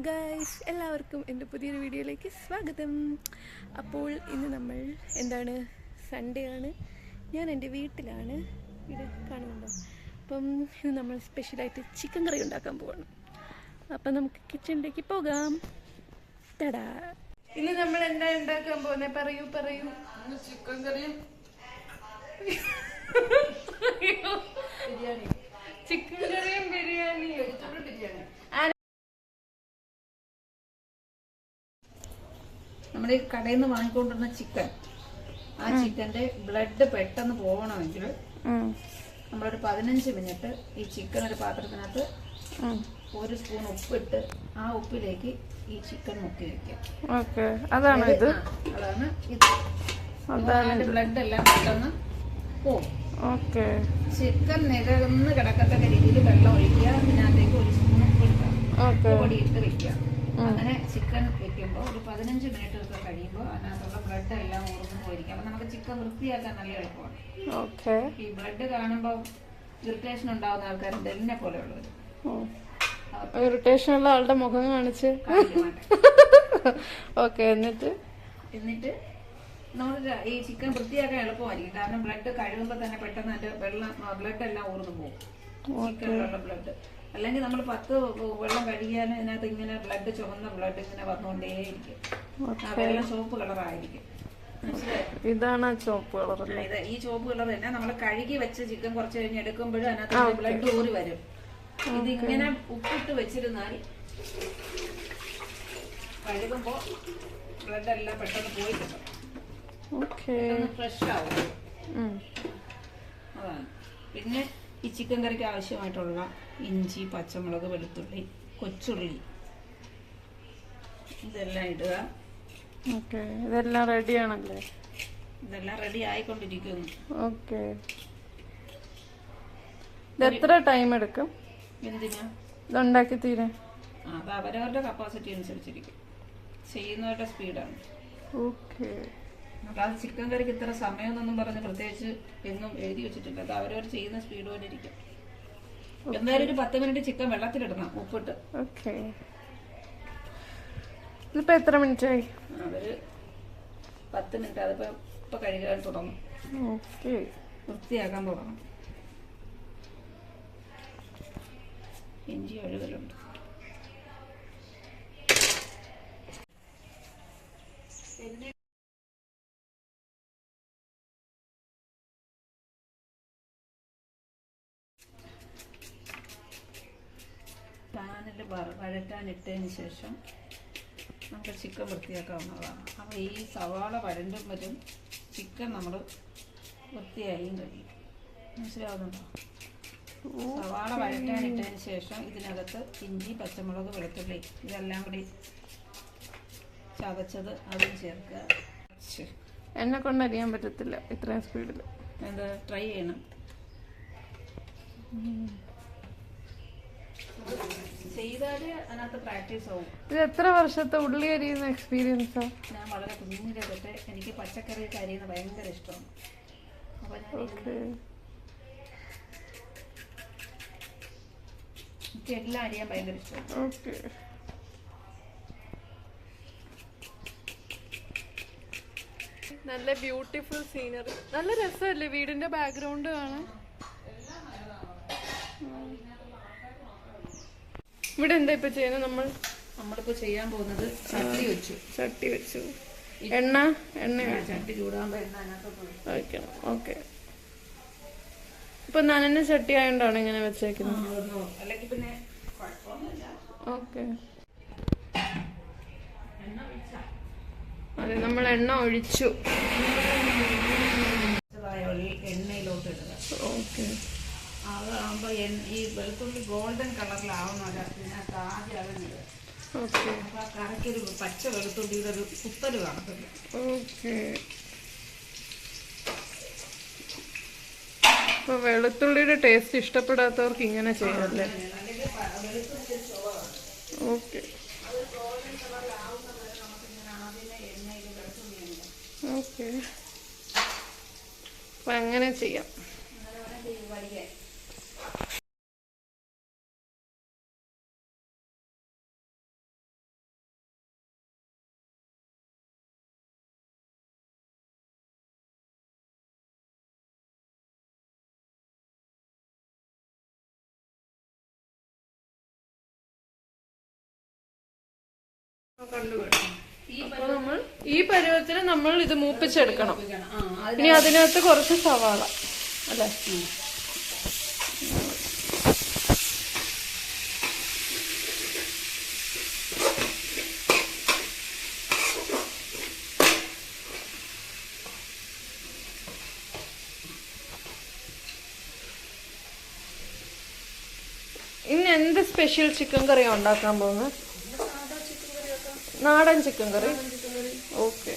Guys, എല്ലാവർക്കും എൻ്റെ പുതിയൊരു വീഡിയോയിലേക്ക് സ്വാഗതം. അപ്പോൾ ഇന്ന് നമ്മൾ സൺഡേ ആണ്. ഞാൻ എൻ്റെ വീട്ടിലാണ്. വീട് കാണുന്നുണ്ടോ? അപ്പം ഇന്ന് നമ്മൾ സ്പെഷ്യലായിട്ട് ചിക്കൻ കറി ഉണ്ടാക്കാൻ പോവാണ്. അപ്പം നമുക്ക് കിച്ചണിലേക്ക് പോകാം. തടാ, ഇന്ന് നമ്മൾ എന്താ ഉണ്ടാക്കാൻ പോകുന്നത്? പറയൂ. ചിക്കൻ കറിയും ബിരിയാണി. ചിക്കൻ കറിയും ബിരിയാണി. നമ്മുടെ ഈ കടയിൽ നിന്ന് വാങ്ങിക്കൊണ്ടിരുന്ന ചിക്കൻ, ആ ചിക്കന്റെ ബ്ലഡ് പെട്ടെന്ന് പോകണമെങ്കിൽ നമ്മളൊരു 15 മിനിറ്റ് ഈ ചിക്കൻ ഒരു പാത്രത്തിനകത്ത് 1 സ്പൂൺ ഉപ്പിട്ട് ആ ഉപ്പിലേക്ക് ഈ ചിക്കൻ മുക്കി വെക്കാം. അതാണ് ഇത്. ബ്ലഡ് എല്ലാം പെട്ടെന്ന് പോകും. ചിക്കൻ നികന്ന് കിടക്കത്തക്ക രീതിയിൽ വെള്ളം ഒഴിക്കുക. അതിനകത്തേക്ക് 1 സ്പൂൺ ഉപ്പിടുക, പൊടി ഇട്ട് വെക്കുക. അങ്ങനെ ചിക്കൻ വെക്കുമ്പോൾ ഒരു 15 മിനിറ്റ് ഒക്കെ കഴിയുമ്പോൾ അതിനകത്തുള്ള ബ്ലഡ് എല്ലാം ഊർന്നു പോയിരിക്കും. അപ്പൊ നമുക്ക് ചിക്കൻ വൃത്തിയാക്കാൻ നല്ല എളുപ്പമാണ്. ഈ ബ്ലഡ് കാണുമ്പോൾ ഇറിറ്റേഷൻ ഉണ്ടാവുന്ന ആൾക്കാരുണ്ട്, എന്നെ പോലെയുള്ളവർ. ഇറിറ്റേഷൻ ഉള്ള ആളുടെ മുഖം കാണിച്ച് എന്നിട്ട് നമ്മൾ ഈ ചിക്കൻ വൃത്തിയാക്കാൻ എളുപ്പമായിരിക്കും. കാരണം ബ്ലഡ് കഴുകുമ്പോൾ തന്നെ പെട്ടെന്ന് അതിന്റെ ബ്ലഡ് എല്ലാം ഊർന്നു പോകും, ചിക്കനിലുള്ള ബ്ലഡ്. അല്ലെങ്കിൽ നമ്മൾ 10 വെള്ളം കഴുകിയാലും ഇതിനകത്ത് ഇങ്ങനെ ബ്ലഡ്, ചുവന്ന ബ്ലഡ് ഇങ്ങനെ വന്നുകൊണ്ടേയിരിക്കും. ആ വെള്ളം ചുവപ്പ് കളറായിരിക്കും. ഇതാണ് ചുവപ്പ് കളർ. ഈ ചുവപ്പ് കളർ തന്നെ നമ്മൾ കഴുകി വെച്ച ചിക്കൻ കുറച്ച് കഴിഞ്ഞ് എടുക്കുമ്പോഴും അതിനകത്ത് ബ്ലഡ് ഊറി വരും. ഇതിങ്ങനെ ഉപ്പിട്ട് വെച്ചിരുന്നാൽ കഴുകുമ്പോ ബ്ലഡ് എല്ലാം പെട്ടെന്ന് പോയി കിട്ടും, ഫ്രഷ് ആവും. അതാണ്. പിന്നെ ഈ ചിക്കൻ കറിക്ക് ആവശ്യമായിട്ടുള്ള ഇഞ്ചി, പച്ചമുളക്, വെളുത്തുള്ളി, കൊച്ചുള്ളി ഇതെല്ലാം ഇടുക. ഇതെല്ലാം റെഡിയാണല്ലേ? ഇതെല്ലാം റെഡി ആയിക്കൊണ്ടിരിക്കുന്നു. എത്ര ടൈം എടുക്കും എന്തിനാ ഇതുണ്ടാക്കി തീരാൻ? അത് അവരവരുടെ കപ്പാസിറ്റി അനുസരിച്ചിരിക്കും, ചെയ്യുന്നവരുടെ സ്പീഡാണ്. അല്ലാതെ ചിക്കൻ കറിക്ക് ഇത്ര സമയം എന്നൊന്നും പറഞ്ഞ് പ്രത്യേകിച്ച് എന്നും എഴുതി വെച്ചിട്ടില്ല. അത് അവരവർ ചെയ്യുന്ന സ്പീഡ് പോലെ ഇരിക്കും. എന്തായാലും ഒരു 10 മിനിറ്റ് ചിക്കൻ വെള്ളത്തിലിടണം, ഉപ്പിട്ട്. ഇതിപ്പോ എത്ര മിനിറ്റ് ആയി? അതൊരു 10 മിനിറ്റ്. അതിപ്പോ ഇപ്പൊ കഴുകാൻ തുടങ്ങും, വൃത്തിയാക്കാൻ തുടങ്ങും. ഇഞ്ചി ഒഴുകലുണ്ട്. പാനിൽ വഴറ്റാനിട്ടതിന് ശേഷം നമുക്ക് ചിക്കൻ വൃത്തിയാക്കാവുന്നതാണ്. അപ്പോൾ ഈ സവാള വഴണ്ടുമ്പോഴും ചിക്കൻ നമ്മൾ വൃത്തിയായും കഴിയും. മനസ്സിലാവുന്നുണ്ടോ? സവാള വഴറ്റാനിട്ടതിന് ശേഷം ഇതിനകത്ത് ഇഞ്ചി, പച്ചമുളക്, വെളുത്തുള്ളി ഇതെല്ലാം കൂടി ചതച്ചത് അതും ചേർക്കുക. എന്നെ കൊണ്ട് അറിയാൻ പറ്റത്തില്ല ഇത്രയും സ്പീഡിൽ. എന്താ, ട്രൈ ചെയ്യണം. ചെയ്താല് അതിനകത്ത് പ്രാക്ടീസ് ആവും. ഇത് എത്ര വർഷത്തെ ഉള്ളി അരിയുന്ന എക്സ്പീരിയൻസാ? ഞാൻ വളരെ കുഞ്ഞിലെ തൊട്ട് എനിക്ക് പച്ചക്കറിയൊക്കെ അരിയുന്നത് ഭയങ്കര ഇഷ്ടമാണ്. അപ്പൊ എനിക്ക് എല്ലാം അരിയാൻ ഭയങ്കര ഇഷ്ടമാണ്. നല്ല ബ്യൂട്ടിഫുൾ സീനറി, നല്ല രസമല്ലേ വീടിന്റെ ബാക്ക്ഗ്രൗണ്ട് കാണാൻ? ഇവിടെ എന്താ ഇപ്പൊ ചെയ്യുന്നത്? നമ്മളിപ്പോ ചെയ്യാൻ പോകുന്നത് ചട്ടി വെച്ചു. എണ്ണ ചട്ടി ചൂടാകുമ്പോ എണ്ണ അതിനകത്ത് ഒഴിക്കണം. ഇപ്പൊ നനഞ്ഞ ചട്ടി ആയതുകൊണ്ടാണ് ഇങ്ങനെ വെച്ചേക്കുന്നത്. അല്ലെങ്കിൽ പിന്നെ അതെ, നമ്മൾ എണ്ണ ഒഴിച്ചു. എണ്ണയിലോട്ട് ഇടുക. അതാകുമ്പോ ഈ വെളുത്തുള്ളി ഗോൾഡൻ കളറിലാവുന്നല്ല ഇതിനകത്ത് ആദ്യം അകന്നിടുക. അപ്പൊ ആ കറക്കൊരു പച്ച വെളുത്തുള്ളിയുടെ ഒരു കുത്തല് കാണത്തില്ല. അപ്പൊ വെളുത്തുള്ളിയുടെ ടേസ്റ്റ് ഇഷ്ടപ്പെടാത്തവർക്ക് ഇങ്ങനെ ചെയ്യാല്ലേ? അപ്പൊ അങ്ങനെ ചെയ്യാം. അപ്പൊ നമ്മൾ ഈ പരുവത്തിന് നമ്മൾ ഇത് മൂപ്പിച്ചെടുക്കണം. ഇനി അതിനകത്ത് കുറച്ച് സവാള അല്ലേ? ഇന്ന് എന്ത് സ്പെഷ്യൽ ചിക്കൻ കറിയാണ് ഉണ്ടാക്കാൻ പോകുന്നത്? നാടൻ ചിക്കൻ കറി. ഓക്കെ,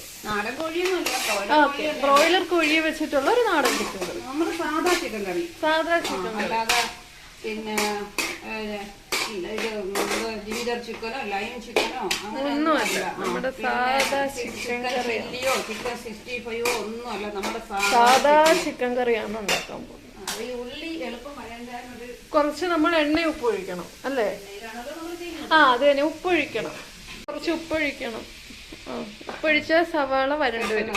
ബ്രോയിലർ കോഴി വെച്ചിട്ടുള്ള ഒരു നാടൻ ചിക്കൻ കറി. നമ്മുടെ സാധാ ചിക്കൻ കറി. സാധാ ചിക്കൻ കറി അല്ലാതെ പിന്നെ ജിഞ്ചർ ചിക്കനോ ലൈം ചിക്കനോ ഒന്നുമല്ല, നമ്മുടെ സാധാ ചിക്കൻ കറിയോ ചിക്കൻ 65 ഒന്നുമല്ല, നമ്മുടെ സാധാ ചിക്കൻ കറിയാണ് ഉണ്ടാക്കാൻ പോകുന്നത്. ഉള്ളി എളുപ്പം കുറച്ച് നമ്മൾ എണ്ണ ഉപ്പൊഴിക്കണം അല്ലേ? അത് തന്നെ, ഉപ്പൊഴിക്കണം, കുറച്ച് ഉപ്പൊഴിക്കണം. ഉപ്പൊഴിച്ച സവാള വരണ്ടു വരും.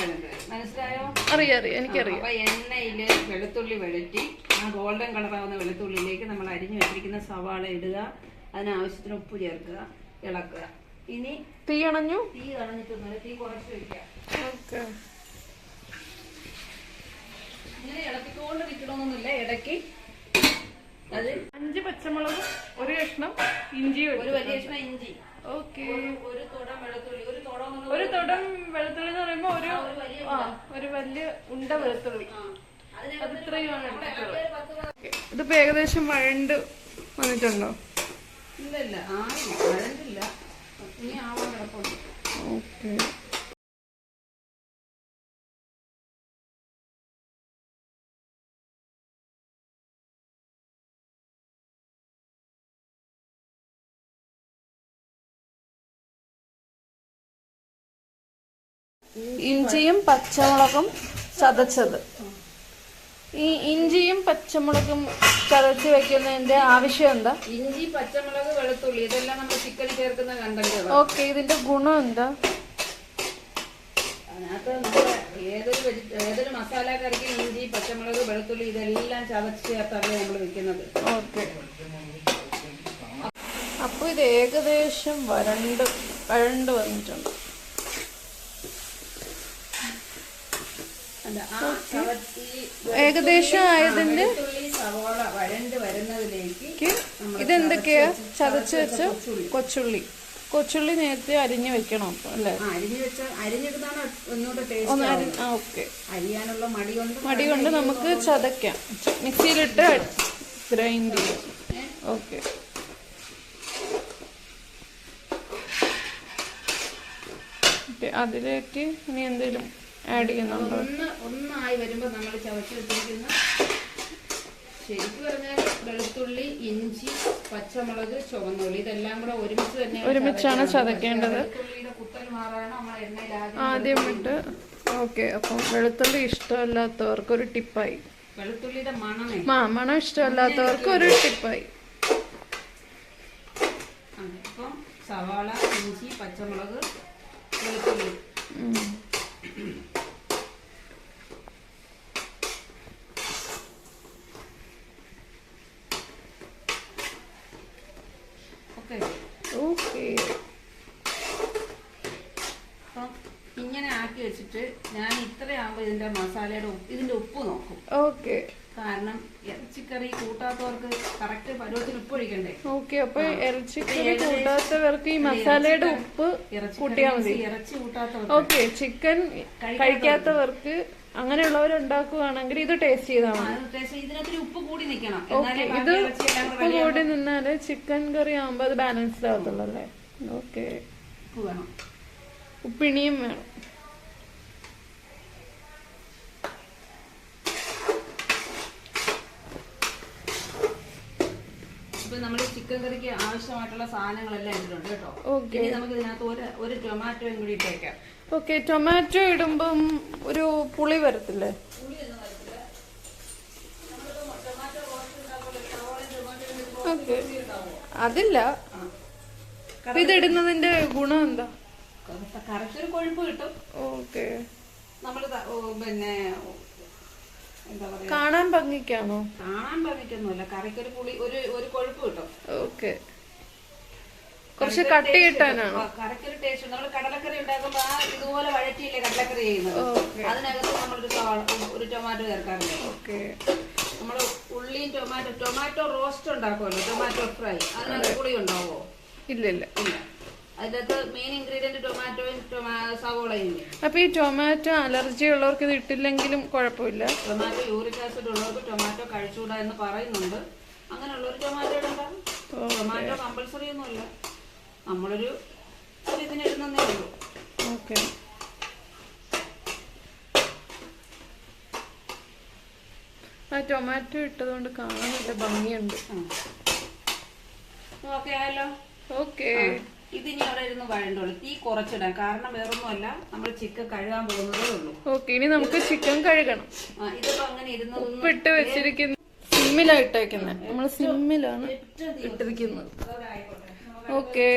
മനസ്സിലായോ? അറിയാം, എനിക്കറിയാം. അപ്പൊ എണ്ണയില് വെളുത്തുള്ളി വഴറ്റി ആ ഗോൾഡൻ കളറാവുന്ന വെളുത്തുള്ളിയിലേക്ക് നമ്മൾ അരിഞ്ഞു വെച്ചിരിക്കുന്ന സവാള ഇടുക, അതിനാവശ്യത്തിന് ഉപ്പ് ചേർക്കുക, ഇളക്കുക. ഇനി തീ അണഞ്ഞു? തീ അണഞ്ഞിട്ടൊന്നുമില്ല, തീ കുറച്ച് വെക്കുക. ഇങ്ങനെ ഇളക്കിക്കൊണ്ടിരിക്കണമെന്നൊന്നുമില്ല, ഇടയ്ക്ക് അത് 5 പച്ചമുളകും ഒരു കഷ്ണം ഇഞ്ചി, ഒരു വലിയ കഷ്ണം ഇഞ്ചി, ഓക്കെ, ഒരു തുടം വെളുത്തുള്ളി. ഒരു തുടം വെളുത്തുള്ളി എന്ന് പറയുമ്പോ ഒരു വലിയ ഉണ്ട വെളുത്തുള്ളി, അത് ഇത്രയുമാണ് എടുത്തിട്ടുള്ളത്. ഇതിപ്പോ ഏകദേശം വഴണ്ട് വന്നിട്ടുണ്ടോ? ഇല്ല, വഴണ്ടില്ല, ഇനി ആവാൻ കിടപ്പുണ്ട്. ഓക്കെ, ഇഞ്ചിയും പച്ചമുളകും ചതച്ചത്. ഈ ഇഞ്ചിയും പച്ചമുളകും ചതച്ച് വെക്കുന്നതിന്റെ ആവശ്യം എന്താ? ഇഞ്ചി, പച്ചമുളക്, വെളുത്തുള്ളി ഇതെല്ലാം നമ്മൾ ചിക്കനിൽ ചേർക്കുന്ന കണ്ടന്റ്. ഓക്കെ, ഇതിന്റെ ഗുണം എന്താ? അതിനകത്ത് നമ്മുടെ ഏതൊരു മസാല കറിക്ക് ഇഞ്ചി, പച്ചമുളക്, വെളുത്തുള്ളി ഇതെല്ലാം ചതച്ച് ചേർത്താണ് നമ്മൾ വെക്കുന്നത്. ഓക്കെ, അപ്പൊ ഇത് ഏകദേശം വഴണ്ട് വന്നിട്ടുണ്ട്. ഏകദേശം ആയതിന്റെ സവാള വഴണ്ട് വരുന്നതിലേക്ക് ഇതെന്തൊക്കെയാ? ചതച്ച് വെച്ച കൊച്ചുള്ളി നേരത്തെ അരിഞ്ഞു വെക്കണം അല്ലേ? ഓക്കെ, അരിയാനുള്ള മടി കൊണ്ട് നമുക്ക് ചതയ്ക്കാം, മിക്സിയിലിട്ട് ഗ്രൈൻഡ് ചെയ്യാം. ഓക്കെ, അതിലേക്ക് ഇനി എന്തെങ്കിലും ആഡ് ചെയ്യുന്നുണ്ടോ? ഒന്നായി വരുമ്പോ നമ്മൾ ചതച്ച് വെച്ചിരിക്കുന്ന, ശരിക്കും പറഞ്ഞാൽ വെളുത്തുള്ളി, ഇഞ്ചി, പച്ചമുളക്, ചുവന്നുള്ളി ഇതെല്ലാം കൂടെ ഒരുമിച്ചാണ് ചതക്കേണ്ടത്. കുത്തൽ മാറാണ് നമ്മൾ എണ്ണയിൽ ആദ്യം ഇട്ട്. ഓക്കെ, അപ്പം വെളുത്തുള്ളി ഇഷ്ടമല്ലാത്തവർക്ക് ഒരു ടിപ്പായി. വെളുത്തുള്ളിയുടെ മണം ഇഷ്ടമല്ലാത്തവർക്ക് ഒരു ടിപ്പായി. അപ്പം സവാള, ഇഞ്ചി, പച്ചമുളക്, വെളുത്തുള്ളി ഇങ്ങനെ ആക്കി വെച്ചിട്ട് ഞാൻ ഇത്രയാകുമ്പോ ഇതിന്റെ മസാലയുടെ ഇതിന്റെ ഉപ്പ് നോക്കും. ഓക്കെ, കാരണം ഇറച്ചിക്കറി കൂട്ടാത്തവർക്ക് കറക്റ്റ് പരുവത്തിന് ഉപ്പ് ഒഴിക്കണ്ടേ? ഓക്കെ, അപ്പൊ ഇറച്ചിക്കറി കൂട്ടാത്തവർക്ക് ഈ മസാലയുടെ ഉപ്പ് കൂട്ടിയാൽ മതി. ഇറച്ചി കൂട്ടാത്തവർക്ക്, ഓക്കെ, ചിക്കൻ കഴിക്കാത്തവർക്ക് അങ്ങനെയുള്ളവരുണ്ടാക്കുവാണെങ്കിൽ ഇത് ടേസ്റ്റ് ചെയ്താൽ മതി. ഇതിനകത്ത് ഉപ്പ് കൂടി നിൽക്കണം. ഓക്കെ, ഇത് ഉപ്പ് കൂടി നിന്നാല് ചിക്കൻ കറി ആവുമ്പോ അത് ബാലൻസ്ഡ് ആവത്തുള്ളൂ അല്ലേ? ഓക്കെ, ഉപ്പ് വേണം, ഉപ്പിണിയും വേണം. ഇപ്പൊ നമ്മുടെ ചിക്കൻ കറിക്ക് ആവശ്യമായിട്ടുള്ള സാധനങ്ങളെല്ലാം ഇട്ടിട്ടുണ്ട് കേട്ടോ. ഇനി നമുക്ക് ഇതിനകത്ത് ഒരു ടൊമാറ്റോയും കൂടി ഇട്ടേക്കാം. ഓക്കെ, ടൊമാറ്റോ ഇടുമ്പം ഒരു പുളി വരത്തില്ലേ? ഓക്കെ, അതില്ല. ഇതിടുന്നതിന്റെ ഗുണം എന്താ? കറക്റ്റൊരു കൊഴുപ്പ് കിട്ടും. ഓക്കെ, നമ്മള് പിന്നെ എന്താ പറയാ, കാണാൻ ഭംഗിക്കാണോ? കാണാൻ ഭംഗിക്കൊന്നുമല്ല, കറിക്കൊരു പുളി ഒരു കൊഴുപ്പ് കിട്ടും. ഓക്കെ, കുറച്ച് കട്ടി കിട്ടാനാണോ? കറക്കൊരു ടേസ്റ്റ്. നമ്മൾ കടലക്കറി ഉണ്ടാക്കുമ്പോ ഇതുപോലെ വഴറ്റിയില്ലേ കടലക്കറി ചെയ്യുന്നത്, അതിനകത്ത് നമ്മളൊരു ഒരു ടൊമാറ്റോ ചേർക്കാറുണ്ട്. ഓക്കെ. നമ്മള് ഉള്ളിയും ടൊമാറ്റോ റോസ്റ്റ് ഉണ്ടാക്കുമല്ലോ, ടൊമാറ്റോ ഫ്രൈ, അതിനകത്ത് പുളി ഉണ്ടാവോ? ഇല്ല. അതിനകത്ത് മെയിൻ ഇൻഗ്രീഡിയന്റ് ടൊമാറ്റോയും സവോളയും. അപ്പൊ ഈ ടൊമാറ്റോ അലർജി ഉള്ളവർക്ക് ഇത് ഇട്ടില്ലെങ്കിലും കുഴപ്പമില്ല? ടൊമാറ്റോ യൂറിക് ആസിഡ് ഉള്ളവർക്ക് ടൊമാറ്റോ കഴിച്ചുകൂടാ എന്ന് പറയുന്നുണ്ട്. അങ്ങനെയുള്ളവർ ടൊമാറ്റോ ഇടണ്ട. ടൊമാറ്റോ കമ്പൽസറി ഒന്നുമില്ല, നമ്മളൊരു ഇതിന് ഇടുന്നേ ഉള്ളൂ. ഓക്കെ. ആ ടൊമാറ്റോ ഇട്ടതുകൊണ്ട് കാണാൻ നല്ല ഭംഗിയുണ്ട്. ഓക്കെ ആയല്ലോ. ഓക്കെ. ഇതിനി അവിടെ ഇരുന്ന് വഴണ്ടുള്ളൂ. തീ കുറച്ചിടാം, കാരണം വേറൊന്നുമല്ല, നമ്മൾ ചിക്കൻ കഴുകാൻ പോകുന്നതേ ഉള്ളൂ. ഓക്കെ. ഇനി നമുക്ക് ചിക്കൻ കഴുകണം. ഇതിപ്പോ അങ്ങനെ ഇരുന്ന് ഉപ്പിട്ട് വെച്ചിരിക്കുന്ന സിമ്മിലായിട്ടേക്കുന്നത്, നമ്മൾ സിമ്മിലാണ് ഇട്ടിരിക്കുന്നത്. ഓക്കെ.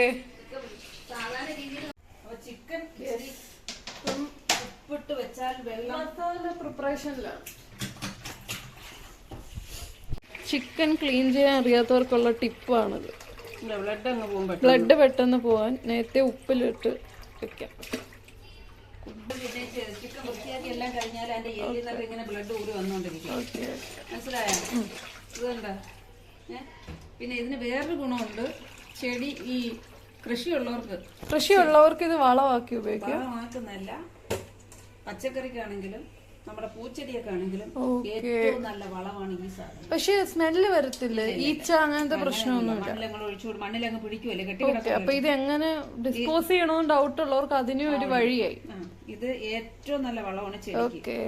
സാധാരണ രീതിയിൽ ചിക്കൻ ഉപ്പിട്ട് വെച്ചാൽ വെള്ളം പ്രിപ്പറേഷനിലാണ്. ചിക്കൻ ക്ലീൻ ചെയ്യാൻ അറിയാത്തവർക്കുള്ള ടിപ്പാണിത്. ബ്ലഡ് പെട്ടെന്ന് പോവാൻ നേരത്തെ ഉപ്പിലിട്ട് വെക്കാം. ചിക്കൻ വൃത്തിയാക്കി എല്ലാം കഴിഞ്ഞാൽ അതിന്റെ എല്ലിന്നൊക്കെ ഇങ്ങനെ ബ്ലഡ് ഊരി വന്നോണ്ടിരിക്കും. മനസ്സിലായോ? ഇതെന്താ? പിന്നെ ഇതിന് വേറൊരു ഗുണമുണ്ട്. ചെടി ഈ കൃഷിയുള്ളവർക്ക് ഇത് വളമാക്കി ഉപയോഗിക്കാം. വളമാക്കുന്നല്ല, പച്ചക്കറിക്കാണെങ്കിലും നമ്മുടെ പൂച്ചെടിയൊക്കെ ആണെങ്കിലും ഏറ്റവും നല്ല വളമാണ് ഈ സാധനം. പക്ഷെ സ്മെല്ല് വരത്തില്ല, ഈച്ച അങ്ങനത്തെ പ്രശ്നമൊന്നുമില്ല. മണ്ണിലങ്ങ് പിടിക്കുമല്ലേ, കെട്ടി. അപ്പൊ ഇത് എങ്ങനെ ഡിസ്പോസ് ചെയ്യണമെന്ന് ഡൗട്ട് ഉള്ളവർക്ക് അതിനും ഒരു വഴിയായി. ഇത് ഏറ്റവും നല്ല വളമാണ് ചെടിക്ക്,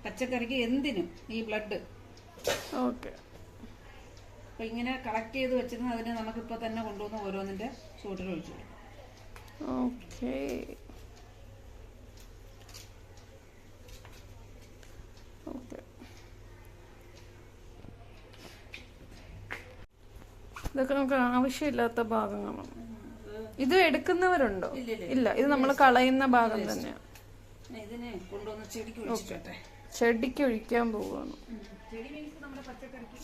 പച്ചക്കറിക്ക്, എന്തിനും ഈ ബ്ലഡ്. ഓക്കെ. അപ്പൊ ഇങ്ങനെ കളക്ട് ചെയ്ത് വെച്ചിരുന്ന അതിനെ നമുക്കിപ്പോ തന്നെ കൊണ്ടുവന്ന് ഓരോന്നിന്റെ ചൂട്ടിൽ ഒഴിച്ചു. ഓക്കെ. ഇതൊക്കെ നമുക്ക് ആവശ്യമില്ലാത്ത ഭാഗങ്ങളാണ്. ഇത് എടുക്കുന്നവരുണ്ടോ? ഇല്ല, ഇത് നമ്മൾ കളയുന്ന ഭാഗം തന്നെയാണ്. ഇതിനെ കൊണ്ടുവന്ന് ചെടിക്ക് ഒഴിക്കാൻ പോവുകയാണ്.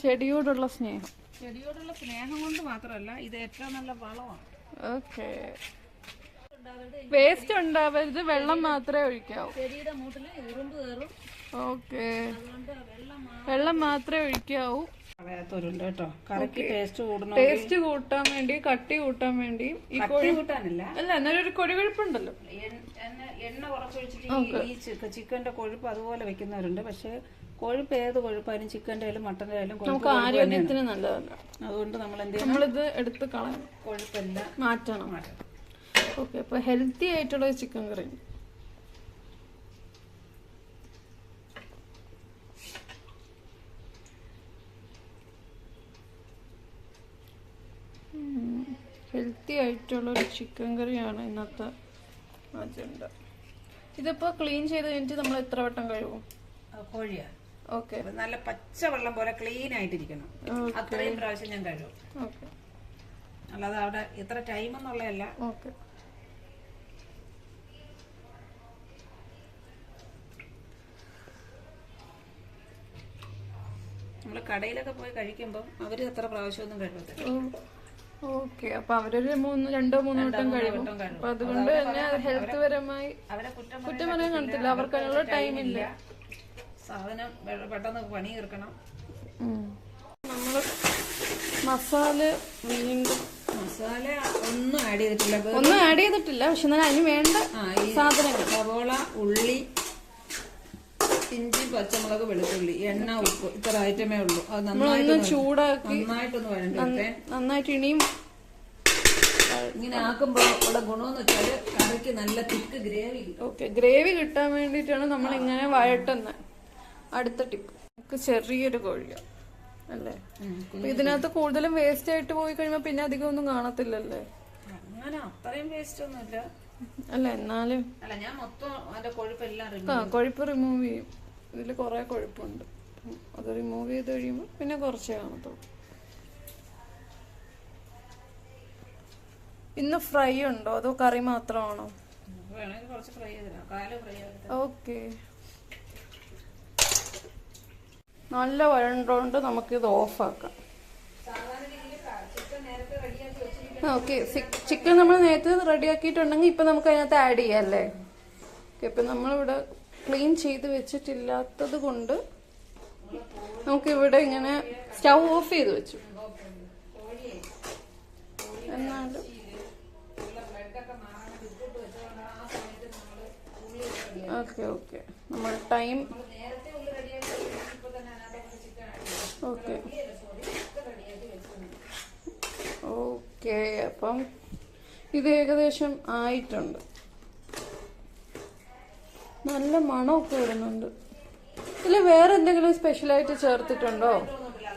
ചെടിയോടുള്ള സ്നേഹം. ചെടിയോടുള്ള സ്നേഹം കൊണ്ട് മാത്രമല്ല, ഇത് ഏറ്റവും നല്ല വളമാണ്. ഓക്കെ. വേസ്റ്റ് ഉണ്ടാവരുത്, വെള്ളം മാത്രമേ ഒഴിക്കാവൂ. ചെടിയുടെ മൂട്ടില് ഉറുമ്പ് കയറും. ഓക്കെ. വെള്ളം മാത്രമേ ഒഴിക്കാവൂ. കേട്ടോ, കറിക്ക് ടേസ്റ്റ് കൂട്ടാൻ വേണ്ടി, കട്ടി കൂട്ടാൻ വേണ്ടി. ഈ കോഴി കൂട്ടാനില്ല, അല്ല, എന്നാലും ഒരു കൊഴുകൊഴുപ്പുണ്ടല്ലോ. എണ്ണ കുറച്ചൊഴിച്ചിട്ട് ഈ ചിക്കന്റെ കൊഴുപ്പ് അതുപോലെ വെക്കുന്നവരുണ്ട്. പക്ഷെ കൊഴുപ്പ് ഏത് കൊഴുപ്പായാലും ചിക്കന്റെ ആയാലും മട്ടന്റെ ആയാലും നമുക്ക് ആരോഗ്യത്തിന് നല്ലതല്ല. അതുകൊണ്ട് നമ്മളിത് എടുത്ത് കളയണം, കൊഴുപ്പെല്ലാം മാറ്റണം. ഓക്കെ. അപ്പൊ ഹെൽത്തി ആയിട്ടുള്ള ചിക്കൻ കറി. ഹെൽത്തി ആയിട്ടുള്ളൊരു ചിക്കൻ കറിയാണ് ഇന്നത്തെ അജണ്ട. ഇതിപ്പോൾ ക്ലീൻ ചെയ്ത് കഴിഞ്ഞിട്ട് നമ്മൾ എത്ര വട്ടം കഴുകും? കോഴിയാ? ഓക്കെ. നല്ല പച്ച വെള്ളം പോലെ ക്ലീൻ ആയിട്ടിരിക്കണം, അത്രയും പ്രാവശ്യം ഞാൻ കഴുകും. ഓക്കെ. അല്ലാതെ അവിടെ എത്ര ടൈം എന്നുള്ളതല്ല. ഓക്കെ. നമ്മൾ കടയിലൊക്കെ പോയി കഴിക്കുമ്പോൾ അവര് എത്ര പ്രാവശ്യമൊന്നും കഴുകത്തില്ല. ഓക്കെ. അപ്പൊ അവരൊരു 2-3 വട്ടം കഴിയും. അപ്പൊ അതുകൊണ്ട് തന്നെ ഹെൽത്ത് പരമായി കുറ്റം പറയാൻ കാണത്തില്ല, അവർക്ക് അതിനുള്ള ടൈമില്ല. സാധനം പെട്ടെന്ന് പണി തീർക്കണം. നമ്മള് മസാല വീണ്ടും ഒന്നും ആഡ് ചെയ്തിട്ടില്ല, പക്ഷെ എന്നാൽ അതിന് വേണ്ട സാധനങ്ങൾ: സവോള, ഉള്ളി, ഇഞ്ചി, പച്ചമുളക്, വെളുത്തുള്ളി, എണ്ണ, ഉപ്പ്, ഇത്ര ഐറ്റമേ ഉള്ളൂ. അത് നമ്മളൊന്ന് ചൂടാക്കി നന്നായിട്ടൊന്ന് വഴണ്ടി നന്നായിട്ട് ഇനിയും ഇങ്ങനെ ആക്കുമ്പോ ഉള്ള ഗുണമെന്ന് വെച്ചാല് കറിക്ക് നല്ല തിക്ക് ഗ്രേവി. ഓക്കെ. ഗ്രേവി കിട്ടാൻ വേണ്ടിയിട്ടാണ് നമ്മൾ ഇങ്ങനെ വഴട്ടുന്നത്. അടുത്ത ടിപ്പ്, നമുക്ക് ചെറിയൊരു കോഴിയാണ് അല്ലേ? അപ്പൊ ഇതിനകത്ത് കൂടുതലും വേസ്റ്റ് ആയിട്ട് പോയി കഴിയുമ്പോ പിന്നെ അധികം ഒന്നും കാണത്തില്ലല്ലേ? അങ്ങനെ അത്രയും വേസ്റ്റ് ഒന്നുമില്ല അല്ല, എന്നാലും ഞാൻ മൊത്തം അതിന്റെ കൊഴുപ്പെല്ലാം കൊഴുപ്പ് റിമൂവ് ചെയ്യും. ഇതിൽ കുറെ കൊഴുപ്പുണ്ട്, അത് റിമൂവ് ചെയ്ത് കഴിയുമ്പോൾ പിന്നെ കുറച്ചേ കാണത്തുള്ളൂ. ഇന്ന് ഫ്രൈ ഉണ്ടോ അതോ കറി മാത്രമാണോ? ഓക്കെ. നല്ല വഴണ്ടോണ്ട് നമുക്കിത് ഓഫാക്കാം. സാധാരണ രീതിയിൽ ചിക്കൻ നേരത്തെ റെഡിയാക്കി വെച്ചിരിക്കും. ഓക്കെ. ചിക്കൻ നമ്മൾ നേരത്തെ റെഡിയാക്കിയിട്ടുണ്ടെങ്കിൽ ഇപ്പം നമുക്ക് അതിനകത്ത് ആഡ് ചെയ്യാം അല്ലേ? ഓക്കെ. ഇപ്പം നമ്മളിവിടെ ക്ലീൻ ചെയ്ത് വെച്ചിട്ടില്ലാത്തത് കൊണ്ട് നമുക്കിവിടെ ഇങ്ങനെ സ്റ്റൗ ഓഫ് ചെയ്ത് വെച്ചു. എന്നാലും ഓക്കെ ഓക്കെ. നമ്മൾ ടൈം ഓക്കെ ഓക്കെ. അപ്പം ഇത് ഏകദേശം ആയിട്ടുണ്ട്. നല്ല മണമൊക്കെ വരുന്നുണ്ട്. ഇതിൽ വേറെ എന്തെങ്കിലും സ്പെഷ്യലായിട്ട് ചേർത്തിട്ടുണ്ടോ?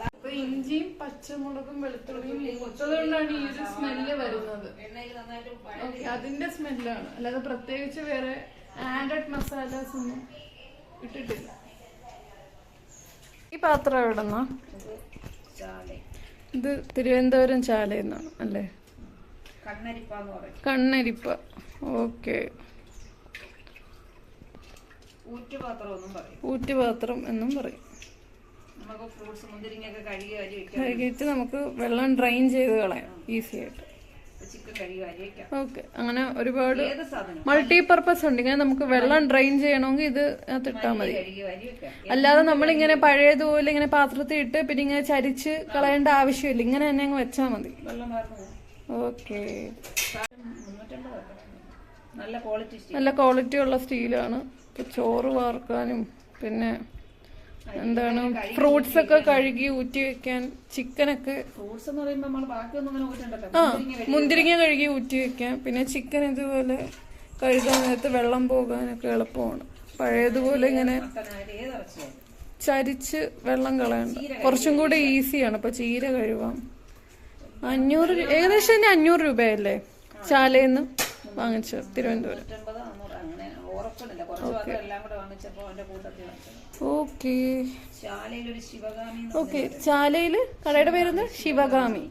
അപ്പൊ ഇഞ്ചിയും പച്ചമുളകും വെളുത്തുള്ളിയും മൂത്തതുകൊണ്ടാണ് ഈ ഒരു സ്മെല്ല് വരുന്നത്. ഓക്കെ, അതിന്റെ സ്മെല്ലാണ്, അല്ലാതെ പ്രത്യേകിച്ച് വേറെ ആഡഡ് മസാലാസ് ഒന്നും ഇട്ടിട്ടില്ല. ഈ പാത്രം എവിടെന്ന? ഇത് തിരുവനന്തപുരം ചാലയെന്നാണ് അല്ലേ? കണ്ണരിപ്പ. ഓക്കെ. ഊറ്റുപാത്രം എന്നും പറയും. കഴുകിയിട്ട് നമുക്ക് വെള്ളം ഡ്രെയിൻ ചെയ്ത് കളയാം ഈസി ആയിട്ട്. ഓക്കെ. അങ്ങനെ ഒരുപാട് മൾട്ടിപർപ്പസ് ഉണ്ട്. ഇങ്ങനെ നമുക്ക് വെള്ളം ഡ്രെയിൻ ചെയ്യണമെങ്കിൽ ഇത് ഇട്ടാൽ മതി. അല്ലാതെ നമ്മളിങ്ങനെ പഴയതുപോലെ ഇങ്ങനെ പാത്രത്തിൽ ഇട്ട് പിന്നെ ഇങ്ങനെ ചരിച്ച് കളയേണ്ട ആവശ്യമില്ല. ഇങ്ങനെ തന്നെ അങ്ങ് വെച്ചാൽ മതി. ഓക്കെ. നല്ല ക്വാളിറ്റി ഉള്ള സ്റ്റീലാണ്. ചോറ് വാർക്കാനും പിന്നെ എന്താണ് ഫ്രൂട്ട്സ് ഒക്കെ കഴുകി ഊറ്റി വെക്കാൻ, ചിക്കനൊക്കെ മുന്തിരിങ്ങ കഴുകി ഊറ്റി വെക്കാൻ, പിന്നെ ചിക്കൻ ഇതുപോലെ കഴുകാൻ നേരത്ത് വെള്ളം പോകാനൊക്കെ എളുപ്പമാണ്. പഴയതുപോലെ ഇങ്ങനെ ചരിച്ച് വെള്ളം കളയണ്ട, കുറച്ചും കൂടെ ഈസിയാണ്. ഇപ്പൊ ചീര കഴുകാം. 500 ഏകദേശം 500 രൂപയല്ലേ ചാലയിന്ന് വാങ്ങിച്ചത് തിരുവനന്തപുരം? Okay okay. ചാലയില് കടയുടെ പേരെന്താ? ശിവഗാമി.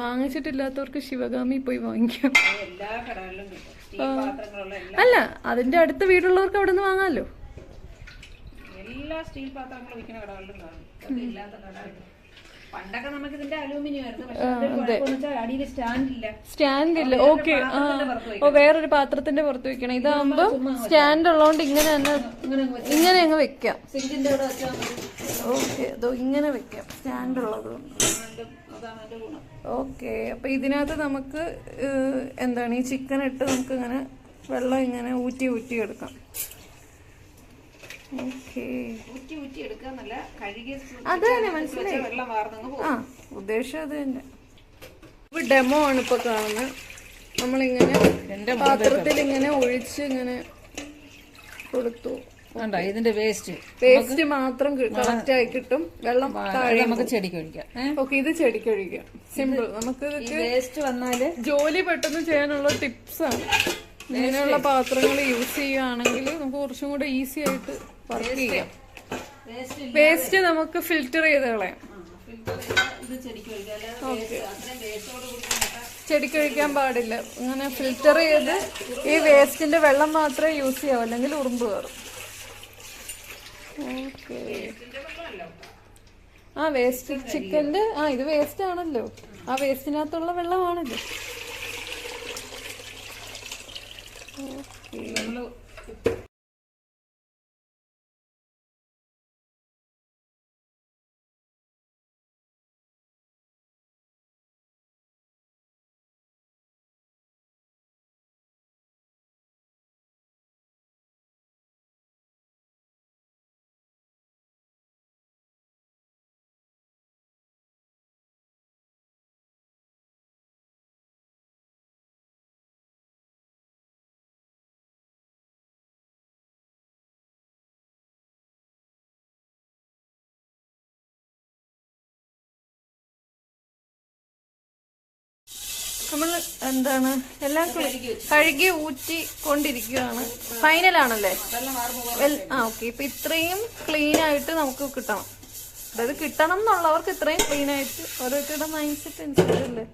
വാങ്ങിച്ചിട്ടില്ലാത്തവർക്ക് ശിവഗാമി പോയി വാങ്ങിക്കാം. അല്ല, അതിന്റെ അടുത്ത വീടുള്ളവർക്ക് അവിടെ നിന്ന് വാങ്ങാമല്ലോ. എല്ലാ സ്റ്റീൽ പാത്രങ്ങളും വിൽക്കുന്ന കടകളിലും കാണും. ഇല്ലാത്ത കടകളിലും പണ്ടൊക്കെ നമുക്ക് ഇതിന്റെ അലൂമിനിയം ആയിരുന്നു. സ്റ്റാൻഡില്ല. ഓക്കെ. വേറൊരു പാത്രത്തിന്റെ പുറത്ത് വെക്കണം. ഇതാകുമ്പോ സ്റ്റാൻഡ് ഉള്ളതുകൊണ്ട് ഇങ്ങനെ തന്നെ ഇങ്ങനെ അങ്ങ് വെക്കാം. ഓക്കെ. അതോ ഇങ്ങനെ വെക്കാം, സ്റ്റാൻഡ് ഉള്ളത് കൊണ്ട്. ഓക്കെ. അപ്പൊ ഇതിനകത്ത് നമുക്ക് എന്താണ് ഈ ചിക്കൻ ഇട്ട് നമുക്ക് ഇങ്ങനെ വെള്ളം ഇങ്ങനെ ഊറ്റി ഊറ്റി എടുക്കാം. അത് തന്നെ മനസ്സിലായി. ആ, ഉദ്ദേശം അത് തന്നെ. ഡെമോ ആണ് ഇപ്പൊ കാണുന്നത്. നമ്മളിങ്ങനെ പാത്രത്തിൽ ഇങ്ങനെ ഒഴിച്ച് ഇങ്ങനെ കൊടുത്തു. ഇതിന്റെ വേസ്റ്റ് മാത്രം കളക്ട് ആയി കിട്ടും. വെള്ളം നമുക്ക് ചെടിക്ക് ഒഴിക്കാം. ഓക്കെ, ഇത് ചെടിക്ക് ഒഴിക്കാം. സിമ്പിൾ. നമുക്ക് വേസ്റ്റ് വന്നാല് ജോലി പെട്ടെന്ന് ചെയ്യാനുള്ള ടിപ്സ് ആണ്. ഇങ്ങനെയുള്ള പാത്രങ്ങൾ യൂസ് ചെയ്യുകയാണെങ്കിൽ നമുക്ക് കുറച്ചും കൂടെ ഈസി ആയിട്ട് വർക്ക് ചെയ്യാം. വേസ്റ്റ് നമുക്ക് ഫിൽറ്റർ ചെയ്ത് കളയാം. ചെടിക്ക് ഒഴിക്കാൻ പാടില്ല. ഇങ്ങനെ ഫിൽറ്റർ ചെയ്ത് ഈ വേസ്റ്റിന്റെ വെള്ളം മാത്രമേ യൂസ് ചെയ്യാവൂ, അല്ലെങ്കിൽ ഉറുമ്പ് കയറും. ഓക്കെ. ആ വേസ്റ്റ് ചിക്കൻ്റെ ഇത് വേസ്റ്റ് ആണല്ലോ. ആ വേസ്റ്റിനകത്തുള്ള വെള്ളമാണല്ലോ. നമ്മൾ എന്താണ് എല്ലാം കഴുകി ഊറ്റി കൊണ്ടിരിക്കുകയാണ്. ഫൈനലാണല്ലേ? ഓക്കെ. ഇപ്പൊ ഇത്രയും ക്ലീൻ ആയിട്ട് നമുക്ക് കിട്ടണം. അതായത് കിട്ടണം എന്നുള്ളവർക്ക് ഇത്രയും ക്ലീൻ ആയിട്ട് ഓരോരുത്തരുടെ മൈൻഡ് സെറ്റ് അനുസരിച്ചല്ലേ.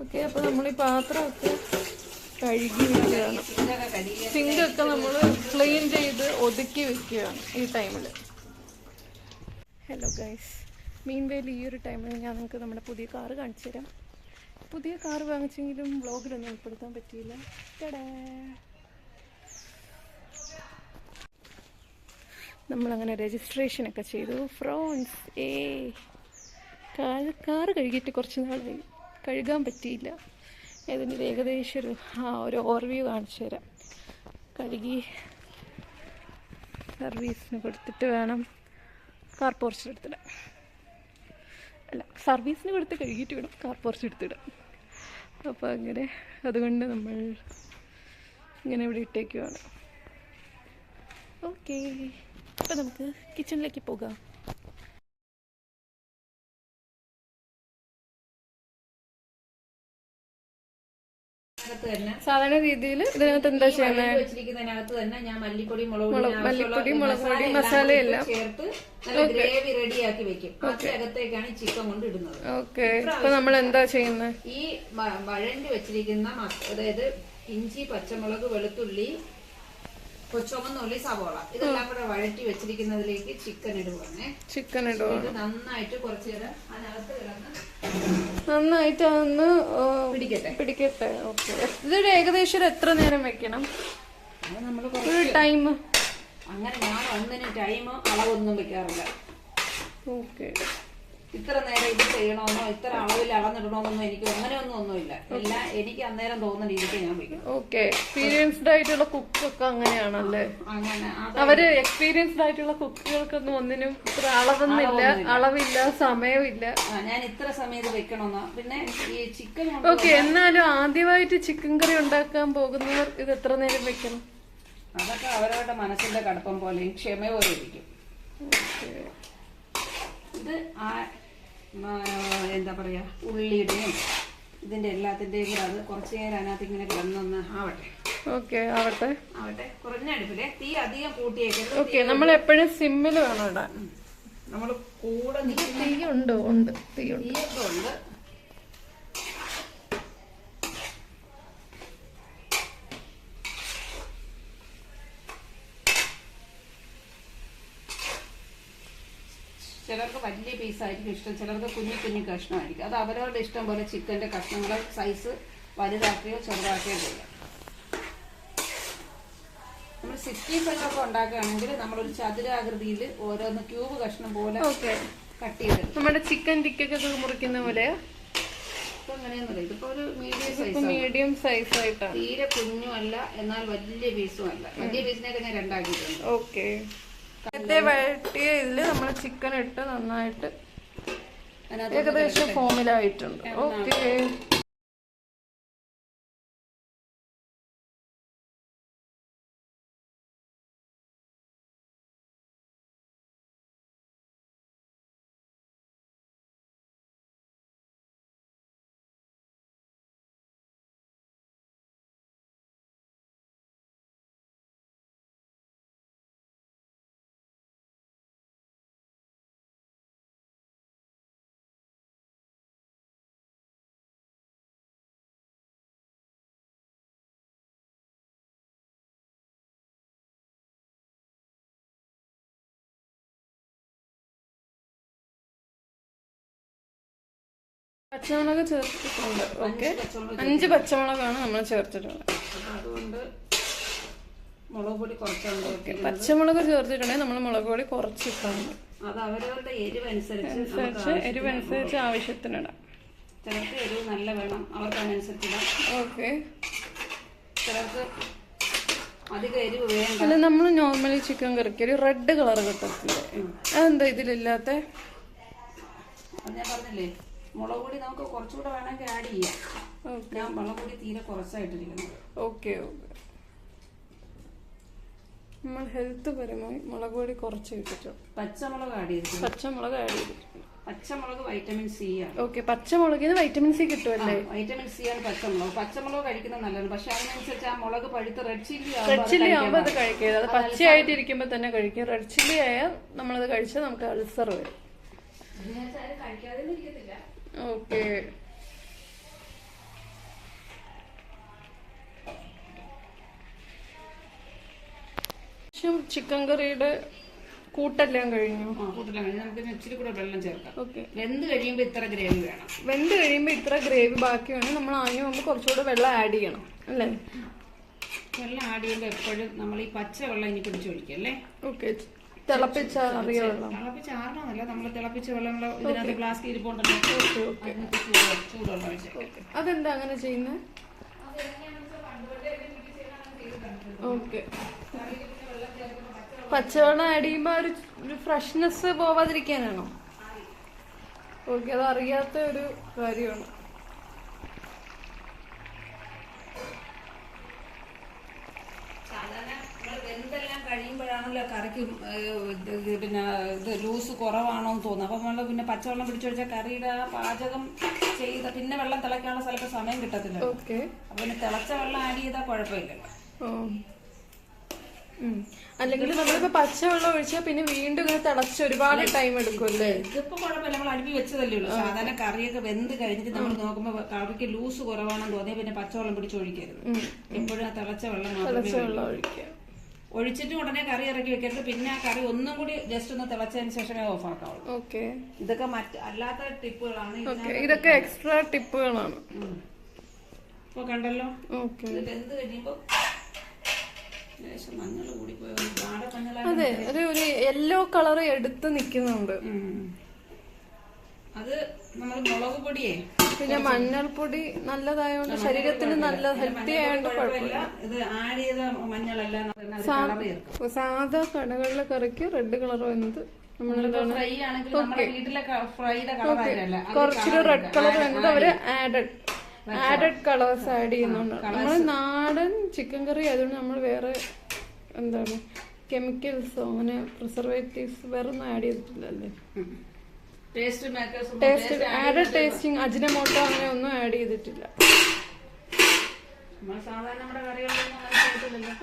ഓക്കെ. അപ്പൊ നമ്മൾ ഈ പാത്രമൊക്കെ കഴുകി വെക്കുകയാണ്. സിങ്കൊക്കെ നമ്മൾ ക്ലീൻ ചെയ്ത് ഒതുക്കി വെക്കുകയാണ് ഈ ടൈമിൽ. ഹലോ ഗൈസ്, മീൻവേൽ ഈ ഒരു ടൈമിൽ ഞാൻ നിങ്ങൾക്ക് നമ്മുടെ പുതിയ കാറ് കാണിച്ചു തരാം. പുതിയ കാർ വാങ്ങിച്ചെങ്കിലും വ്ളോഗിലൊന്നും ഉൾപ്പെടുത്താൻ പറ്റിയില്ല. നമ്മളങ്ങനെ രജിസ്ട്രേഷനൊക്കെ ചെയ്തു. ഫ്രോൺസ് കാറ് കഴുകിയിട്ട് കുറച്ച് നാളായി, കഴുകാൻ പറ്റിയില്ല. ഇതിന് ഏകദേശം ഒരു ഓവർവ്യൂ കാണിച്ചു തരാം. കഴുകി സർവീസിന് കൊടുത്തിട്ട് വേണം കാർ പോർച്ചിലെടുത്തിടാം. അല്ല, സർവീസിന് കൊടുത്ത് കഴുകിയിട്ട് വേണം കാർ പോർച്ചെടുത്തിടാം. അപ്പോൾ അങ്ങനെ അതുകൊണ്ട് നമ്മൾ ഇങ്ങനെ ഇവിടെ ഇട്ടേക്കുവാണ്. ഓക്കെ, അപ്പോൾ നമുക്ക് കിച്ചണിലേക്ക് പോകാം. സാധാരണ രീതിയിൽ ഇതിനകത്ത് എന്താ ചെയ്യുന്നത്? വെച്ചിരിക്കുന്നതിനകത്ത് തന്നെ ഞാൻ മല്ലിപ്പൊടി, മുളക് പൊടി, മസാലയെല്ലാം ചേർത്ത് നല്ല ഗ്രേവി റെഡിയാക്കി വെക്കും. അതിനകത്തേക്കാണ് ഈ ചിക്കൻ കൊണ്ട് ഇടുന്നത്. ഓക്കെ, ഇപ്പൊ നമ്മൾ എന്താ ചെയ്യുന്നത്? ഈ വഴണ്ടി വെച്ചിരിക്കുന്ന അതായത് ഇഞ്ചി, പച്ചമുളക്, വെളുത്തുള്ളി, ചുവന്നുള്ളി, സവോള ഇതെല്ലാം കൂടെ വഴറ്റി വെച്ചിരിക്കുന്നതിലേക്ക് ചിക്കൻ ഇടുവാണേ. ചിക്കൻ ഇടുക നന്നായിട്ട് കുറച്ചു നേരം അതിനകത്ത് കിടന്ന് നന്നായിട്ട് അതൊന്ന് പിടിക്കട്ടെ. ഓക്കെ, ഇതൊരു ഏകദേശം എത്ര നേരം വെക്കണം? അത് നമ്മൾ ഒരു ടൈം അങ്ങനെ ഞാൻ ഒന്നിനും ടൈം അളവൊന്നും വെക്കാറില്ല. ഓക്കെ, ഇത്ര നേരം ഇത് ചെയ്യണമെന്നോ ഇത്ര അളവിൽ അളന്നിടണമെന്നോ എനിക്ക് ഒന്നുമില്ല. എല്ലാം എനിക്ക് അന്നേരം തോന്നുന്ന രീതിക്ക് ഞാൻ വെക്കും. ഓക്കെ, എക്സ്പീരിയൻസ്ഡ് ആയിട്ടുള്ള കുക്കൊക്കെ അങ്ങനെയാണല്ലേ? അങ്ങനെ അവര് എക്സ്പീരിയൻസ്ഡ് ആയിട്ടുള്ള കുക്കുകൾക്കൊന്നും ഒന്നിനും ഇത്ര അളവില്ല, സമയമില്ല. ഞാൻ ഇത്ര സമയത്ത് വെക്കണമെന്നോ. പിന്നെ ഈ ചിക്കൻ ഓക്കെ, എന്നാലും ആദ്യമായിട്ട് ചിക്കൻ കറി ഉണ്ടാക്കാൻ പോകുന്നവർ ഇത് എത്ര നേരം വെക്കണം? അതൊക്കെ അവരവരുടെ മനസ്സിന്റെ കടുപ്പം പോലെയും ക്ഷമ പോലെ ഇരിക്കും. ഇത് എന്താ പറയാ, ഉള്ളിയുടെയും ഇതിന്റെ എല്ലാത്തിന്റെയും കൂടെ അത് കുറച്ചു നേരം അതിനകത്ത് ഇങ്ങനെ കിടന്നൊന്ന് ആവട്ടെ. ഓക്കെ, ആവട്ടെ. കുറഞ്ഞ അടുപ്പിലെ തീ അധികം കൂട്ടിയേക്കരുത്. ഓക്കെ, നമ്മൾ എപ്പോഴും സിമ്മിൽ വേണം ഇടാൻ. നമ്മൾ കൂടെ തീയുണ്ട്. തീയൊക്കെ ഉണ്ട്. ചിലർക്ക് വലിയ പീസായിരിക്കും ഇഷ്ടം, ചിലർക്ക് കുഞ്ഞു കഷ്ണമായിരിക്കും. അത് അവരവരുടെ ഇഷ്ടം പോലെ ചിക്കൻ്റെ കഷ്ണങ്ങളെ സൈസ് വലുതാക്കുകയോ ചെറുതാക്കുകയോ ചെയ്യാം. നമ്മൾ 65 ഒക്കെ ഉണ്ടാക്കുകയാണെങ്കിൽ നമ്മളൊരു ചതുരാകൃതിയിൽ ഓരോന്ന് ക്യൂബ് കഷ്ണം പോലെ കട്ട് ചെയ്തെടുക്കും. നമ്മുടെ ചിക്കൻ ടിക്കൊക്കെ മുറിക്കുന്ന പോലെ. ഇപ്പൊ അങ്ങനെയൊന്നുമില്ല, ഇതിപ്പോ ഒരു മീഡിയം സൈസ് ആയിട്ടാണ്. തീരെ കുഞ്ഞും അല്ല എന്നാൽ വലിയ പീസും അല്ല. വലിയ പീസിനെയൊക്കെ ഞാൻ രണ്ടാക്കിയിട്ടുണ്ട്. ഓക്കെ, നേരത്തെ വഴറ്റിയ ഇതില് നമ്മൾ ചിക്കൻ ഇട്ട് നന്നായിട്ട് ഏകദേശം ഫോമിലായിട്ടുണ്ട്. ഓക്കെ, പച്ചമുളക് ചേർത്തിട്ടുണ്ട്. ഓക്കെ, 5 പച്ചമുളകാണ് നമ്മൾ ചേർത്തിട്ടുള്ളത്. അതുകൊണ്ട് മുളക് പൊടി കുറച്ചുണ്ട്. ഓക്കെ, പച്ചമുളക് ചേർത്തിട്ടുണ്ടെങ്കിൽ നമ്മൾ മുളക് പൊടി കുറച്ചിട്ടാണ്. അത് അവരവരുടെ എരിവനുസരിച്ച് ആവശ്യത്തിനിടാം. ചിലർക്ക് എരിവ് നല്ല വേണം, അവർക്ക് അതിനനുസരിച്ചിടാം. ഓക്കെ, ചിലർക്ക് അധികം എരിവ് വേണ്ട. അല്ല, നമ്മൾ നോർമലി ചിക്കൻ കറിക്ക് ഒരു റെഡ് കളർ കിട്ടത്തില്ലേ? അതെന്താ ഇതിലില്ലാത്ത? അത് ഞാൻ പറഞ്ഞില്ലേ, മുളക് പൊടി നമുക്ക് കുറച്ചുകൂടെ വേണമെങ്കിൽ ആഡ് ചെയ്യാം. ഞാൻ മുളക് പൊടി തീരെ കുറച്ചായിട്ടിരിക്കുന്നത്. ഓക്കെ, നമ്മൾ ഹെൽത്ത് പരമായി മുളക് പൊടി കുറച്ച് ഇട്ടിട്ടു. പച്ചമുളക് ആഡ് ചെയ്തിട്ടുണ്ട്. പച്ചമുളക് വൈറ്റമിൻ സി ആണ്. ഓക്കെ, പച്ചമുളകിന് വൈറ്റമിൻ സി കിട്ടുമല്ലേ? വൈറ്റമിൻ സി ആണ് പച്ചമുളക്. പച്ചമുളക് കഴിക്കുന്നത് നല്ലതാണ്. പക്ഷെ അതിനനുസരിച്ച് ആ മുളക് പഴുത്ത് റെഡ് ചില്ലി ആകുമ്പോൾ അത് കഴിക്കരുത്. അത് പച്ചയായിട്ടിരിക്കുമ്പോൾ തന്നെ കഴിക്കും. റെഡ് ചില്ലി ആയാൽ നമ്മളത് കഴിച്ചാൽ നമുക്ക് അൾസർ വരും. ഓക്കെ, ചിക്കൻ കറിയുടെ കൂട്ടെല്ലാം കഴിഞ്ഞു. കൂട്ടെല്ലാം കഴിഞ്ഞു. നമുക്ക് ഇച്ചിരി കൂടെ വെള്ളം ചേർക്കാം. ഓക്കെ. വെന്ത് കഴിയുമ്പോൾ ഇത്ര ഗ്രേവി വേണം. വെന്ത് കഴിയുമ്പോൾ ഇത്ര ഗ്രേവി ബാക്കി വേണം. നമ്മൾ അതിന് മുമ്പ് കുറച്ചുകൂടെ വെള്ളം ആഡ് ചെയ്യണം അല്ലേ? വെള്ളം ആഡ് ചെയ്യുമ്പോൾ എപ്പോഴും നമ്മൾ ഈ പച്ച വെള്ളം ഇനി പിടിച്ചൊഴിക്കും അല്ലേ? ഓക്കെ. തിളപ്പിച്ചാൽ അറിയാം. തിളപ്പിച്ചാറണമെന്നല്ല, നമ്മൾ തിളപ്പിച്ച വെള്ളം ഇതിനകത്ത് ഗ്ലാസ് ഇരിപ്പുണ്ടല്ലോ, ചൂടുവെള്ളം ഒഴിച്ചേക്കാം. അതെന്താ അങ്ങനെ ചെയ്യുന്നത്? ഓക്കെ. പച്ചവെള്ളം ആഡ് ചെയ്യുമ്പോൾ ഒരു ഫ്രഷ്നെസ് പോവാതിരിക്കാനാണോ? ഓക്കെ. അത് അറിയാത്ത ഒരു കാര്യമാണ്. വെന്തെല്ലാം കഴിയുമ്പോഴാണല്ലോ കറിക്ക് പിന്നെ ഇത് ലൂസ് കുറവാണോന്ന് തോന്നുന്നു. അപ്പം നമ്മൾ പിന്നെ പച്ചവെള്ളം പിടിച്ചൊഴിച്ചാൽ കറിയുടെ പാചകം ചെയ്ത പിന്നെ വെള്ളം തിളയ്ക്കാനുള്ള സ്ഥലത്ത് സമയം കിട്ടത്തില്ല. ഓക്കെ. അപ്പം പിന്നെ തിളച്ച വെള്ളം ആഡ് ചെയ്താൽ കുഴപ്പമില്ലല്ലോ. അല്ലെങ്കിൽ നമ്മളിപ്പോ പച്ചവെള്ളം ഒഴിച്ചാൽ പിന്നെ വീണ്ടും ഇങ്ങനെ തിളച്ച് ഒരുപാട് ടൈം എടുക്കുമല്ലേ? ഇതിപ്പോ കുഴപ്പമില്ല, നമ്മൾ അടുപ്പി വെച്ചതല്ലേ ഉള്ളൂ. സാധാരണ കറിയൊക്കെ വെന്ത് കഴിഞ്ഞിട്ട് നമ്മൾ നോക്കുമ്പോൾ കറിക്ക് ലൂസ് കുറവാണെന്ന് തോന്നിയാൽ പിന്നെ പച്ചവെള്ളം പിടിച്ചൊഴിക്കരുത്. എപ്പോഴും ആ തിളച്ച വെള്ളം മാത്രമേ ഒഴിക്കുക. ഒഴിച്ചിട്ട് ഉടനെ കറി ഇറക്കി വെക്കരുത്. പിന്നെ ആ കറി ഒന്നും കൂടി ജസ്റ്റ് ഒന്ന് തിളച്ചതിന് ശേഷമേ ഓഫ് ആക്കാവുള്ളൂ. ഓക്കെ. ഇതൊക്കെ അല്ലാത്ത ടിപ്പുകളാണ്. ഇതൊക്കെ എക്സ്ട്രാ ടിപ്പുകളാണ്. ഇപ്പൊ കണ്ടല്ലോ. ഓക്കെ. ഇത് വെന്ത് കഴിയുമ്പോ മഞ്ഞൾ കൂടി പോയി. അതെ, ഒരു യെല്ലോ കളർ എടുത്ത് നിക്കുന്നുണ്ട്. അത് നമ്മൾ മുളക് പൊടിയേ പിന്നെ മഞ്ഞൾപ്പൊടി നല്ലതായോണ്ട് ശരീരത്തിന് നല്ല ഹെൽത്തി ആയതുകൊണ്ട് കുഴപ്പമില്ല. ഇത് ആഡ് ചെയ്ത മഞ്ഞളല്ല, സാധാ കടകളിലെ കറിക്ക് റെഡ് കളർ വന്നത് ഫ്രൈ ആണെങ്കിൽ വീട്ടിലെ ഫ്രൈയുടെ കളർ കുറച്ചൊരു റെഡ് കളർ വന്നത് അവര് ആഡഡ് കളേഴ്സ് ആഡ് ചെയ്യുന്നുണ്ട്. നമ്മള് നാടൻ ചിക്കൻ കറി ആയതുകൊണ്ട് നമ്മൾ വേറെ എന്താണ് കെമിക്കൽസോ അങ്ങനെ പ്രിസർവേറ്റീവ്സ് വേറെ ഒന്നും ആഡ് ചെയ്തിട്ടില്ലല്ലേ? ആഡഡ് ടേസ്റ്റിംഗ് അജിനമോട്ടോ അങ്ങനെ ഒന്നും ആഡ് ചെയ്തിട്ടില്ല.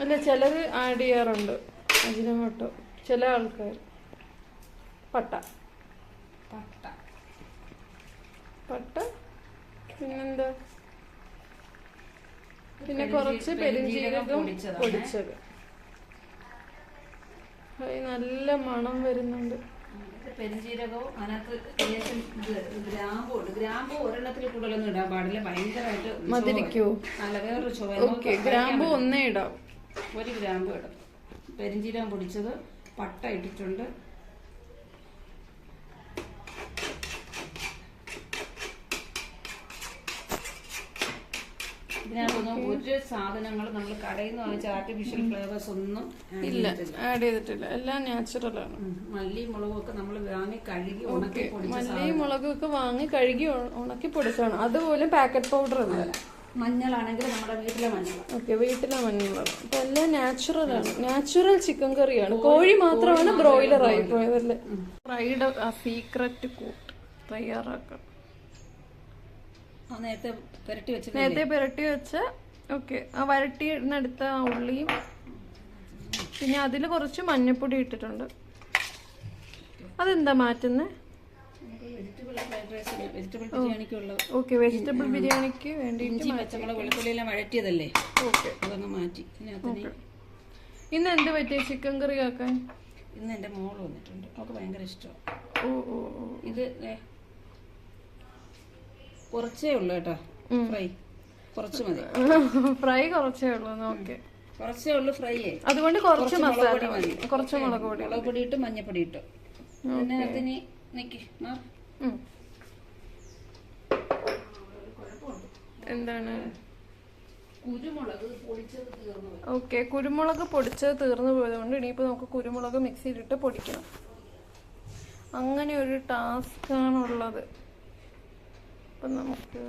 അല്ല, ചിലര് ആഡ് ചെയ്യാറുണ്ട് അജിനമോട്ടോ, ചില ആൾക്കാർ. പട്ട പിന്നെന്താ, പിന്നെ കുറച്ച് പെരിഞ്ജീരകം പൊടിച്ചത്. നല്ല മണം വരുന്നുണ്ട്. പെരിഞ്ജീരകവും അതിനകത്ത് ഗ്രാമ്പു ഒരെണ്ണത്തിൽ കൂടുതലൊന്നും ഇടാൻ പാടില്ല, ഭയങ്കരമായിട്ട് മതിരിക്കോ? അല്ല, വേറൊരു ചുവ. ഗ്രാമ്പു ഒന്നേ ഇടാം, 1 ഗ്രാമ്പു ഇടും. പെരിഞ്ജീരകം പൊടിച്ചത്, പട്ട ഇട്ടിട്ടുണ്ട്. ഇതിനകത്തൊന്നും ഒരു സാധനങ്ങൾ നമ്മൾ കടയിൽ നിന്ന് വാങ്ങിച്ച ആർട്ടിഫിഷ്യൽ ഫ്ലേവേഴ്സ് ഒന്നും ഇല്ല, ആഡ് ചെയ്തിട്ടില്ല. എല്ലാം നാച്ചുറൽ ആണ്. മല്ലി മുളകൊക്കെ നമ്മൾ വാങ്ങി കഴുകി ഉണക്കി പൊടിച്ച മല്ലി മുളകൊക്കെ വാങ്ങി കഴുകി ഉണക്കി പൊടിച്ചാണ്. അതുപോലെ പാക്കറ്റ് പൗഡർ അല്ല. മഞ്ഞളാണെങ്കിൽ നമ്മുടെ വീട്ടിലെ മഞ്ഞൾ. ഓക്കെ, വീട്ടിലെ മഞ്ഞളാണ്. അപ്പൊ എല്ലാം നാച്ചുറൽ ആണ്. നാച്ചുറൽ ചിക്കൻ കറിയാണ്. കോഴി മാത്രമാണ് ബ്രോയിലർ ആയി പോയതല്ലേ? ഫ്രൈഡ് സീക്രട്ട് കൂട്ട് തയ്യാറാക്കാം. നേരത്തെ പുരട്ടി വെച്ച ഓക്കെ. ആ വരട്ടിയെടുത്ത ഉള്ളിയും പിന്നെ അതിൽ കുറച്ച് മഞ്ഞപ്പൊടി ഇട്ടിട്ടുണ്ട്. അതെന്താ മാറ്റുന്നത്? ഓക്കെ, വെജിറ്റബിൾ ബിരിയാണിക്ക് വേണ്ടിയിട്ട് വെളുത്തുള്ളിയെല്ലാം വഴറ്റിയതല്ലേ? ഓക്കെ, അതങ്ങ് മാറ്റി. ഇന്ന് എന്ത് പറ്റിയ ചിക്കൻ കറി ആക്കാൻ? ഇന്ന് എന്റെ മോള് വന്നിട്ടുണ്ട്, അവൾക്ക് ഭയങ്കര ഇഷ്ടമാണ്. ഇത് കുറച്ചേ ഉള്ളു കേട്ടോ, ഫ്രൈ കുറച്ച് മതി. ഫ്രൈ കുറച്ചേ ഉള്ളൂ. ഓക്കെ, കുറച്ചേ ഉള്ളു ഫ്രൈ. അതുകൊണ്ട് കുറച്ച് മസാല മതി, കുറച്ച് മുളക് പൊടി ഇട്ട് മഞ്ഞപ്പൊടി ഇട്ടു. പിന്നെ അതിന് എന്താണ് കുരുമുളക് പൊടിച്ചത് തീർന്നു. ഓക്കെ, കുരുമുളക് പൊടിച്ചത് തീർന്നു പോയതുകൊണ്ട് ഇനിയിപ്പോൾ നമുക്ക് കുരുമുളക് മിക്സിയിലിട്ട് പൊടിക്കണം. അങ്ങനെ ഒരു ടാസ്ക് ആണുള്ളത്. അപ്പം നമുക്ക്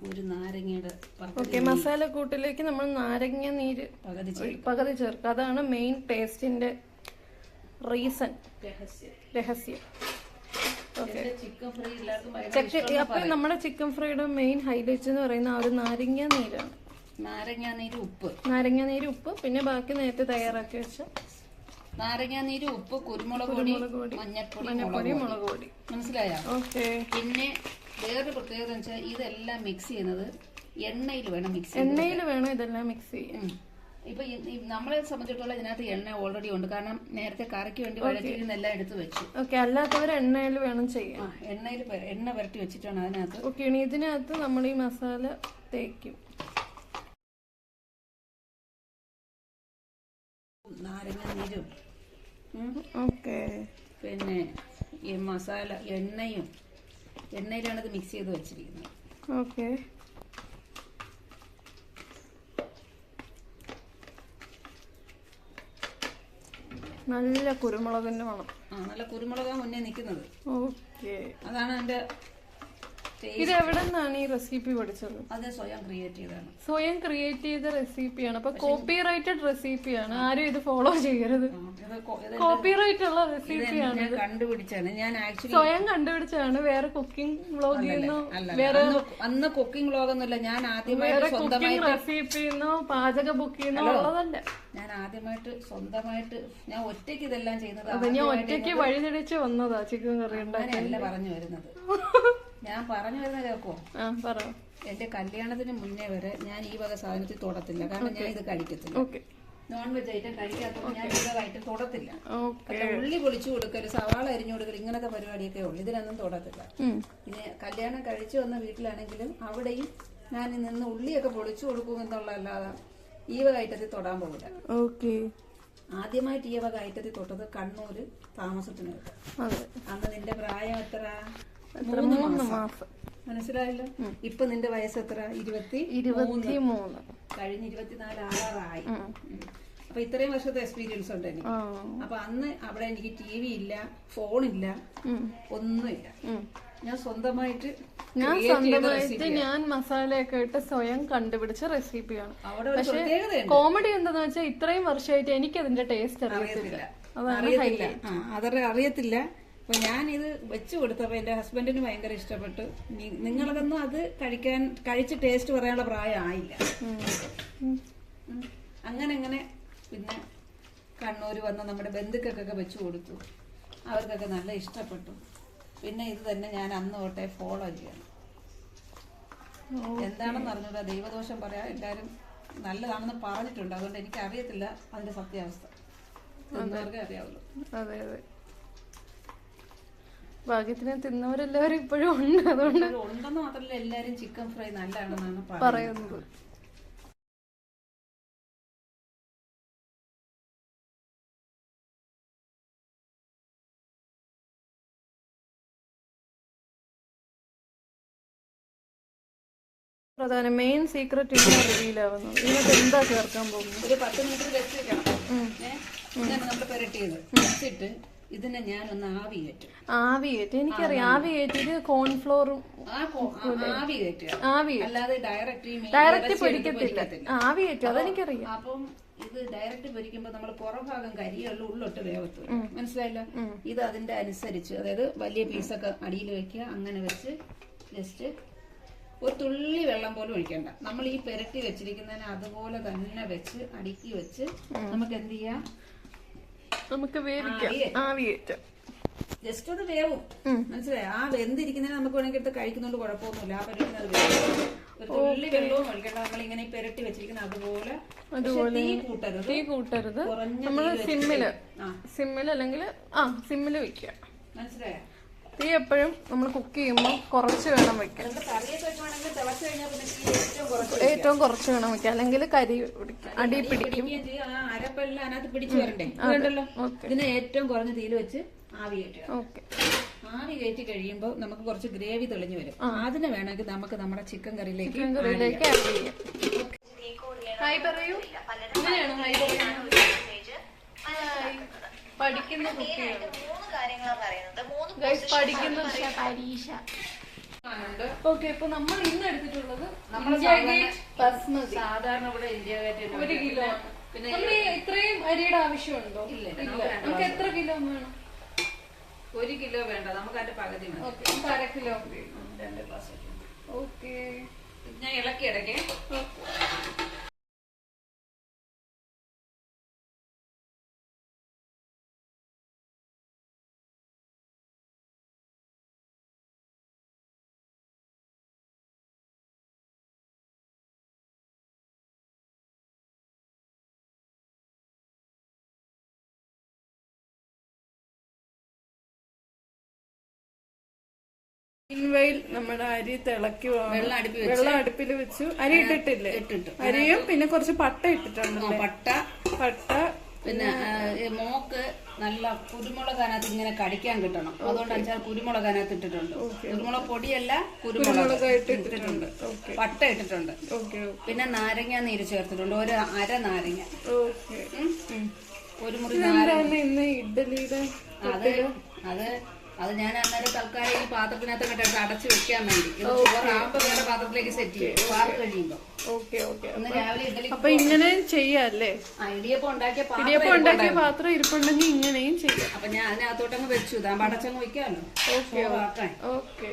ഒരു നാരങ്ങയുടെ ഓക്കെ, മസാല കൂട്ടിലേക്ക് നമ്മൾ നാരങ്ങ നീര് പകുതി ചേർക്കുക. അതാണ് മെയിൻ ടേസ്റ്റിന്റെ റീസൺ, രഹസ്യം. അപ്പൊ നമ്മുടെ ചിക്കൻ ഫ്രൈയുടെ മെയിൻ ഹൈലൈറ്റ് എന്ന് പറയുന്ന ആ ഒരു നാരങ്ങ നീരാണ്. നാരങ്ങാനീര്, ഉപ്പ്, പിന്നെ ബാക്കി നേരത്തെ തയ്യാറാക്കി വെച്ച നാരങ്ങാനീര്, ഉപ്പ്, കുരുമുളക് പൊടി, മഞ്ഞപ്പൊടി, മുളക് പൊടി. മനസ്സിലായോ? ഓക്കെ. പിന്നെ വേറൊരു പ്രത്യേകത വെച്ചാൽ ഇതെല്ലാം മിക്സ് ചെയ്യുന്നത് എണ്ണയിൽ വേണം ഇതെല്ലാം മിക്സ് ചെയ്യാൻ. ഇപ്പൊ നമ്മളെ സംബന്ധിച്ചിടത്തോളം ഇതിനകത്ത് എണ്ണ ഓൾറെഡി ഉണ്ട്, കാരണം നേരത്തെ കറിക്ക് വേണ്ടി വഴറ്റിയിരുന്നെല്ലാം എടുത്ത് വെച്ചു. ഓക്കെ, അല്ലാത്തവർ എണ്ണയിൽ വേണം ചെയ്യാൻ. എണ്ണ പുരട്ടി വെച്ചിട്ടാണ് അതിനകത്ത്. ഓക്കെ, ഇതിനകത്ത് നമ്മൾ ഈ മസാല തേക്കും. നാരങ്ങ നീരും, ഓക്കെ, പിന്നെ ഈ മസാല എണ്ണയിലാണ് ഇത് മിക്സ് ചെയ്ത് വെച്ചിരിക്കുന്നത്. ഓക്കെ, നല്ല കുരുമുളകിന്റെ മണം. നല്ല കുരുമുളകാ മുന്നേ നിൽക്കുന്നത്. ഓക്കെ, അതാണ് അതിന്റെ. ഇത് എവിടെ നിന്നാണ് ഈ റെസിപ്പി പഠിച്ചത്? അത് സ്വയം ക്രിയേറ്റ് ചെയ്തതാണ്. സ്വയം ക്രിയേറ്റ് ചെയ്ത റെസിപ്പിയാണ്. അപ്പൊ കോപ്പിറൈറ്റഡ് റെസിപ്പിയാണ്, ആരും ഇത് ഫോളോ ചെയ്യരുത്. കോപ്പിറൈറ്റ് ഉള്ള റെസിപ്പിയാണ്, കണ്ടുപിടിച്ചാണ് ഞാൻ. ആക്ച്വലി സ്വയം കണ്ടുപിടിച്ചാണ്. വേറെ കുക്കിംഗ് വ്ളോഗിന്നോ വേറെ അന്ന് കുക്കിംഗ് വ്ളോഗൊന്നുമില്ല. ഞാൻ ആദ്യമായിട്ട് കുക്കിംഗ് റെസിപ്പിന്നോ പാചക ബുക്കിന്നോ ഉള്ളതല്ല. ഞാൻ ആദ്യമായിട്ട് സ്വന്തമായിട്ട് ഞാൻ ഒറ്റയ്ക്ക് ഇതെല്ലാം ചെയ്യുന്നത്. ഞാൻ ഒറ്റയ്ക്ക് വഴിതിരിച്ച് വന്നതാ ചിക്കൻ കറി ഉണ്ടാക്കാനല്ല പറഞ്ഞു വരുന്നത്. ഞാൻ പറഞ്ഞു വരുന്ന കേൾക്കോ? എന്റെ കല്യാണത്തിന് മുന്നേ വരെ ഞാൻ ഈ വക സാധനത്തിൽ തൊടത്തില്ല, കാരണം ഞാൻ ഇത് കഴിക്കത്തില്ല. നോൺ വെജ് ഐറ്റം കഴിക്കാത്തപ്പോൾ ഞാൻ ഈ വക ഐറ്റം തൊടത്തില്ല. ഉള്ളി പൊളിച്ചു കൊടുക്കല്, സവാള അരിഞ്ഞു കൊടുക്കല്, ഇങ്ങനത്തെ പരിപാടിയൊക്കെ ഉള്ളു. ഇതിനൊന്നും തൊടത്തില്ല. പിന്നെ കല്യാണം കഴിച്ചു വന്ന വീട്ടിലാണെങ്കിലും അവിടെയും ഞാൻ നിന്ന് ഉള്ളിയൊക്കെ പൊളിച്ചു കൊടുക്കുമെന്നുള്ളതല്ലാതെ ഈ വക ഐറ്റത്തിൽ തൊടാൻ പോകില്ല. ആദ്യമായിട്ട് ഈ വക ഐറ്റത്തിൽ തൊട്ടത് കണ്ണൂര് താമസത്തിന്. അന്ന് നിന്റെ പ്രായം എത്ര? 3 മാസം. മനസ്സിലായല്ലോ. ഇപ്പൊ നിന്റെ വയസ്സ് എത്ര? 23. കഴിഞ്ഞ 24 ആറായി. അപ്പൊ ഇത്രയും വർഷത്തെ എക്സ്പീരിയൻസ് ഉണ്ട് എനിക്ക്. അപ്പൊ അന്ന് അവിടെ എനിക്ക് TV ഇല്ല, ഫോണില്ല, ഒന്നുമില്ല. ഞാൻ സ്വന്തമായിട്ട് ഞാൻ മസാലയൊക്കെ ഇട്ട് സ്വയം കണ്ടുപിടിച്ച റെസിപ്പിയാണ്. പക്ഷെ കോമഡി എന്താന്ന് വെച്ചാൽ ഇത്രയും വർഷമായിട്ട് എനിക്ക് അതിന്റെ ടേസ്റ്റ് അറിയത്തില്ല. അറിയത്തില്ല. അപ്പൊ ഞാനിത് വെച്ചു കൊടുത്തപ്പോ എന്റെ ഹസ്ബൻഡിന് ഭയങ്കര ഇഷ്ടപ്പെട്ടു. നിങ്ങളതൊന്നും അത് കഴിച്ച് ടേസ്റ്റ് പറയാനുള്ള പ്രായം ആയില്ല. അങ്ങനെ പിന്നെ കണ്ണൂര് വന്ന നമ്മുടെ ബന്ധുക്കൾക്കൊക്കെ വെച്ചു കൊടുത്തു. അവർക്കൊക്കെ നല്ല ഇഷ്ടപ്പെട്ടു. പിന്നെ ഇത് തന്നെ ഞാൻ അന്ന് തൊട്ടേ ഫോളോ ചെയ്യണം. എന്താണെന്ന് അറിഞ്ഞൂടാ, ദൈവദോഷം പറയാം. എല്ലാരും നല്ലതാണെന്ന് പറഞ്ഞിട്ടുണ്ട്. അതുകൊണ്ട് എനിക്ക് അറിയത്തില്ല അതിന്റെ സത്യാവസ്ഥ. എല്ലാവർക്കും അറിയാവുള്ളൂ. അതെ അതെ, ഭാഗ്യത്തിന് തിന്നവരെല്ലാവരും ഇപ്പോഴും ഉണ്ട്. അതുകൊണ്ട് ഉണ്ടെന്ന് മാത്രമല്ല, എല്ലാരും ചിക്കൻ ഫ്രൈ നല്ലതാണെന്നാണ് പറയുന്നത്. പ്രധാന മെയിൻ സീക്രട്ട് ഇങ്ങനെ റിവീൽ ആവുന്നത്. ഇതിനകത്ത് എന്താ ചേർക്കാൻ പോകുന്നത്? ഒരു 10 മിനിറ്റ് വെച്ച് വെക്കണം. നമ്മൾ പുരട്ടിയത് വെച്ചിട്ട് ഇതിനെ ഞാനൊന്ന് ആവി കയറ്റും. എനിക്കറിയാം, ആവി കയറ്റിട്ട് കോൺഫ്ലോറും അല്ലാതെ ഡയറക്റ്റ് പൊരിക്കത്തില്ല. ആവി കയറ്റും, അതെനിക്കറിയാം. അപ്പം ഇത് ഡയറക്റ്റ് പൊരിക്കുമ്പോ നമ്മൾ പുറഭാഗം കരിയുള്ള ഉള്ളൊട്ട് വേവത്തില്ല. മനസ്സിലായില്ല? ഇത് അതിന്റെ അനുസരിച്ച്, അതായത് വലിയ പീസൊക്കെ അടിയിൽ വെക്കുക. അങ്ങനെ വെച്ച് ജസ്റ്റ് ഒരു തുള്ളി വെള്ളം പോലും ഒഴിക്കണ്ട. നമ്മൾ ഈ പെരട്ടി വെച്ചിരിക്കുന്നതിന് അതുപോലെ തന്നെ വെച്ച് അടുക്കി വെച്ച് നമുക്ക് എന്ത് ചെയ്യാം? നമുക്ക് ജസ്റ്റ് അത് വേവും. മനസ്സിലായി? ആ വെന്തിരിക്കുന്നതിന് നമുക്ക് വേണമെങ്കിൽ എടുത്ത് കഴിക്കുന്നോണ്ട് കുഴപ്പമൊന്നുമില്ല. ആ പരിപാടി അത് വേവും. ഒരു തുള്ളി വെള്ളവും ഒഴിക്കണ്ട. നമ്മൾ ഇങ്ങനെ പെരട്ടി വെച്ചിരിക്കുന്ന അതുപോലെ തീ കൂട്ടരുത്. നമ്മള് സിമ്മില് അല്ലെങ്കിൽ സിമ്മില് വെക്കുക. മനസ്സിലായോ? തീ എപ്പോഴും നമ്മൾ കുക്ക് ചെയ്യുമ്പോൾ കുറച്ച് വേണം വെക്കാൻ. ഏറ്റവും കുറച്ച് വേണം വെക്കാൻ, അല്ലെങ്കിൽ കരി അടി പിടിക്കും. അരപ്പെല്ലാം അതിനകത്ത് പിടിച്ചു വരണ്ടേ? ഇതിനെ ഏറ്റവും കുറഞ്ഞ തീയിൽ വെച്ച് ആവി കയറ്റുക. ആവി കയറ്റി കഴിയുമ്പോൾ നമുക്ക് കുറച്ച് ഗ്രേവി തെളിഞ്ഞു വരും. അതിന് വേണമെങ്കിൽ നമുക്ക് നമ്മുടെ ചിക്കൻ കറിയിലേക്ക് ആഡ് ചെയ്യാം. ഹായ് പറയൂ. ഇങ്ങനെയാണ് ഹായ് പറയുന്നത്. പഠിക്കുന്ന കുട്ടിയാണ്. പഠിക്കുന്ന പരീക്ഷ. ഓക്കെ, അപ്പൊ നമ്മൾ ഇന്ന് എടുത്തിട്ടുള്ളത് നമ്മള് ഇന്ത്യ ഗേറ്റ് ബസ്മതി സാധാരണ ഇവിടെ ഇന്ത്യ ഗേറ്റ് 1 കിലോ. നമ്മൾ ഇത്രയും അരിയുടെ ആവശ്യമുണ്ടോ? ഇല്ല, നമുക്ക് എത്ര കിലോ വേണം? 1 കിലോ വേണ്ട, നമുക്ക് അതിന്റെ പകുതി മതി. ഓക്കെ, നമുക്ക് 1/2 കിലോ. 2 ഗ്ലാസ്. ഓക്കെ, ഞാൻ ഇളക്കി ഇടയ്ക്ക്. മീൻവൈൽ നമ്മുടെ അരി തിളക്കുവാണ്. വെള്ളം അടുപ്പിൽ വെച്ചു. അരി ഇട്ടിട്ടില്ലേ? അരിയും പിന്നെ കുറച്ച് പട്ട ഇട്ടിട്ടുണ്ടല്ലേ? പട്ട പിന്നെ മോക്ക് നല്ല കുരുമുളക് അതിനകത്ത് ഇങ്ങനെ കടിക്കാൻ കിട്ടണം. അതുകൊണ്ട് 5-6 കുരുമുളക് അതിനകത്ത് ഇട്ടിട്ടുണ്ട്. കുരുമുളക് പൊടിയല്ല, കുരുമുളക് ഇട്ടിട്ടുണ്ട്. പട്ട ഇട്ടിട്ടുണ്ട്. പിന്നെ നാരങ്ങ നീര് ചേർത്തിട്ടുണ്ട്, 1 അര നാരങ്ങ. ഒരു മുറി ഇന്ന് ഇഡ്ഡലിയുടെ അത് ഞാൻ അന്നേരം തൽക്കാലം ഈ പാത്രത്തിനകത്ത് എടുത്ത് അടച്ചു വെക്കാൻ വേണ്ടി ചോറാകുമ്പോ വേറെ പാത്രത്തിലേക്ക് സെറ്റ് ചെയ്യും വാർത്ത് കഴിയുമ്പോ. ഒന്ന് രാവിലെ ഇഡ്ഡലി അപ്പൊ ഇങ്ങനെ ചെയ്യാല്ലേ? ഇടിയപ്പം ഉണ്ടാക്കിയ പാത്രം ഇരിപ്പുണ്ടെങ്കിൽ ഇങ്ങനെയും ചെയ്യാം. അപ്പൊ ഞാൻ അതിനകത്തോട്ടങ്ങ് വെച്ചു, ഇതാകുമ്പോ അടച്ചങ്ങ് വെക്കാമല്ലോ. ഓക്കെ,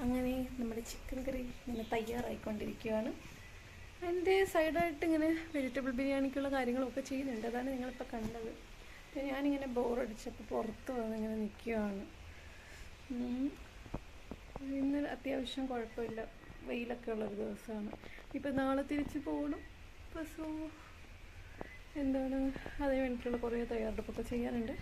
അങ്ങനെ നമ്മുടെ ചിക്കൻ കറി ഇങ്ങനെ തയ്യാറായിക്കൊണ്ടിരിക്കുകയാണ്. എൻ്റെ സൈഡായിട്ട് ഇങ്ങനെ വെജിറ്റബിൾ ബിരിയാണിക്കുള്ള കാര്യങ്ങളൊക്കെ ചെയ്യുന്നുണ്ട്. അതാണ് നിങ്ങളിപ്പോൾ കണ്ടത്. ഞാനിങ്ങനെ ബോറടിച്ചപ്പോൾ പുറത്ത് വന്നിങ്ങനെ നിൽക്കുകയാണ്. ഇന്ന് അത്യാവശ്യം കുഴപ്പമില്ല, വെയിലൊക്കെ ഉള്ളൊരു ദിവസമാണ്. ഇപ്പം നാളെ തിരിച്ച് പോകണം. അപ്പോൾ സോ എന്താണ് അതിന് വേണ്ടിയിട്ടുള്ള കുറേ തയ്യാറെടുപ്പൊക്കെ ചെയ്യാനുണ്ട്.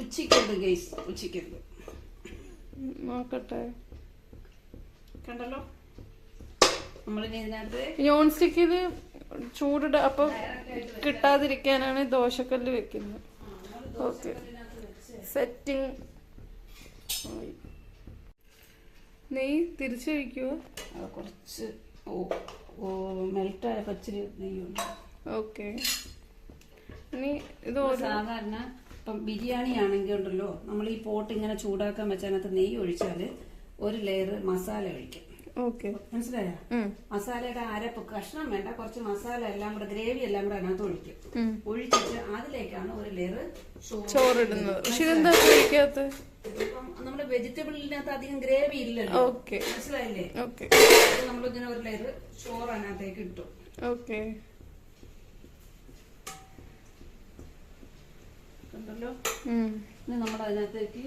ഉച്ചയ്ക്കുണ്ട് ഗൈസ്, ഉച്ചയ്ക്കുണ്ട്. നോക്കട്ടെ, കണ്ടല്ലോ. നമ്മളിനി ഇതിനകത്ത് നോൺ സ്റ്റിക്കിൽ ചൂടിട അപ്പം കിട്ടാതിരിക്കാനാണ് ദോശക്കല്ല് വെക്കുന്നത്. Okay, setting. നെയ്യ് തിരിച്ചു വയ്ക്കുവോ? കുറച്ച് മെൽറ്റായ പച്ചിരി നെയ്യുണ്ട്. ഓക്കെ, ഇനി ഇത് സാധാരണ ഇപ്പം ബിരിയാണി ആണെങ്കിൽ ഉണ്ടല്ലോ, നമ്മൾ ഈ പോട്ട് ഇങ്ങനെ ചൂടാക്കാൻ വെച്ചാൽ അതിനകത്ത് നെയ്യ് ഒഴിച്ചാല് 1 ലെയർ മസാല ഒഴിക്കും. മനസ്സിലായോ? മസാലയുടെ അരപ്പ് കഷ്ണം വേണ്ട, കുറച്ച് മസാല എല്ലാം കൂടെ, ഗ്രേവി എല്ലാം കൂടെ അതിനകത്ത് ഒഴിക്കും. ഒഴിച്ചിട്ട് അതിലേക്കാണ് 1 ലെയർ ചോറിടുന്നത്. ഇപ്പം നമ്മുടെ വെജിറ്റബിളിനകത്ത് അധികം ഗ്രേവി ഇല്ലല്ലോ, മനസ്സിലായില്ലേ? നമ്മളിങ്ങനെ 1 ലെയർ ചോറ് അതിനകത്തേക്ക് ഇട്ടു. ണ്ടല്ലോ. ഇനി നമ്മൾ അതിനകത്തേക്ക്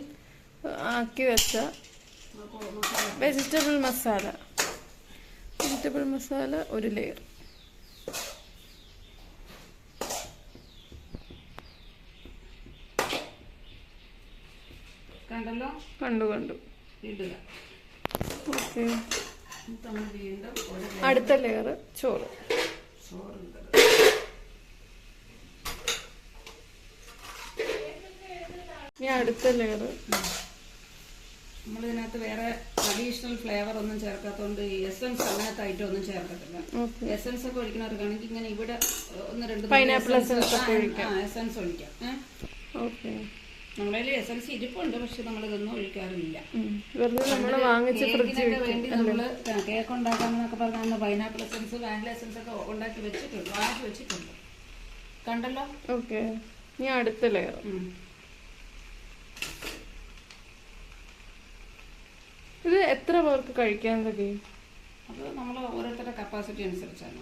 ആക്കി വെച്ച വെജിറ്റബിൾ മസാല 1 ലെയർ. കണ്ടല്ലോ, കണ്ടു ഇടുക. ഓക്കെ, വീണ്ടും അടുത്ത ലെയർ ചോറ്. ഇനി അടുത്ത ലെയർ. നമ്മളിതിനകത്ത് വേറെ അഡീഷണൽ ഫ്ലേവർ ഒന്നും ചേർക്കാത്തതുകൊണ്ട് എസൻസ് അങ്ങനത്തെ ഐറ്റം ഒന്നും ചേർക്കത്തില്ല. എസൻസ് ഒക്കെ ഒഴിക്കുന്നവർക്കാണെങ്കിൽ ഇങ്ങനെ ഇവിടെ 1-2 പൈനാപ്പിൾ എസൻസ് ഒഴിക്കാം. നമ്മളതിൽ എസൻസ് ഇരിപ്പുണ്ട്, പക്ഷെ നമ്മളിതൊന്നും ഒഴിക്കാറില്ല. കേക്കിനൊക്കെ വേണ്ടി നമ്മള് കേക്ക് ഉണ്ടാക്കാമെന്നൊക്കെ പറഞ്ഞാൽ പൈനാപ്പിൾ എസൻസ്, വാനില എസൻസ് ഒക്കെ വാങ്ങി വെച്ചിട്ടുണ്ട്. കണ്ടല്ലോ. ഓക്കെ, ഇനി അടുത്ത ലെയർ. ഇത് എത്ര പേർക്ക് കഴിക്കാൻ കഴിയും? അത് നമ്മൾ ഓരോരുത്തരുടെ കപ്പാസിറ്റി അനുസരിച്ചാണ്.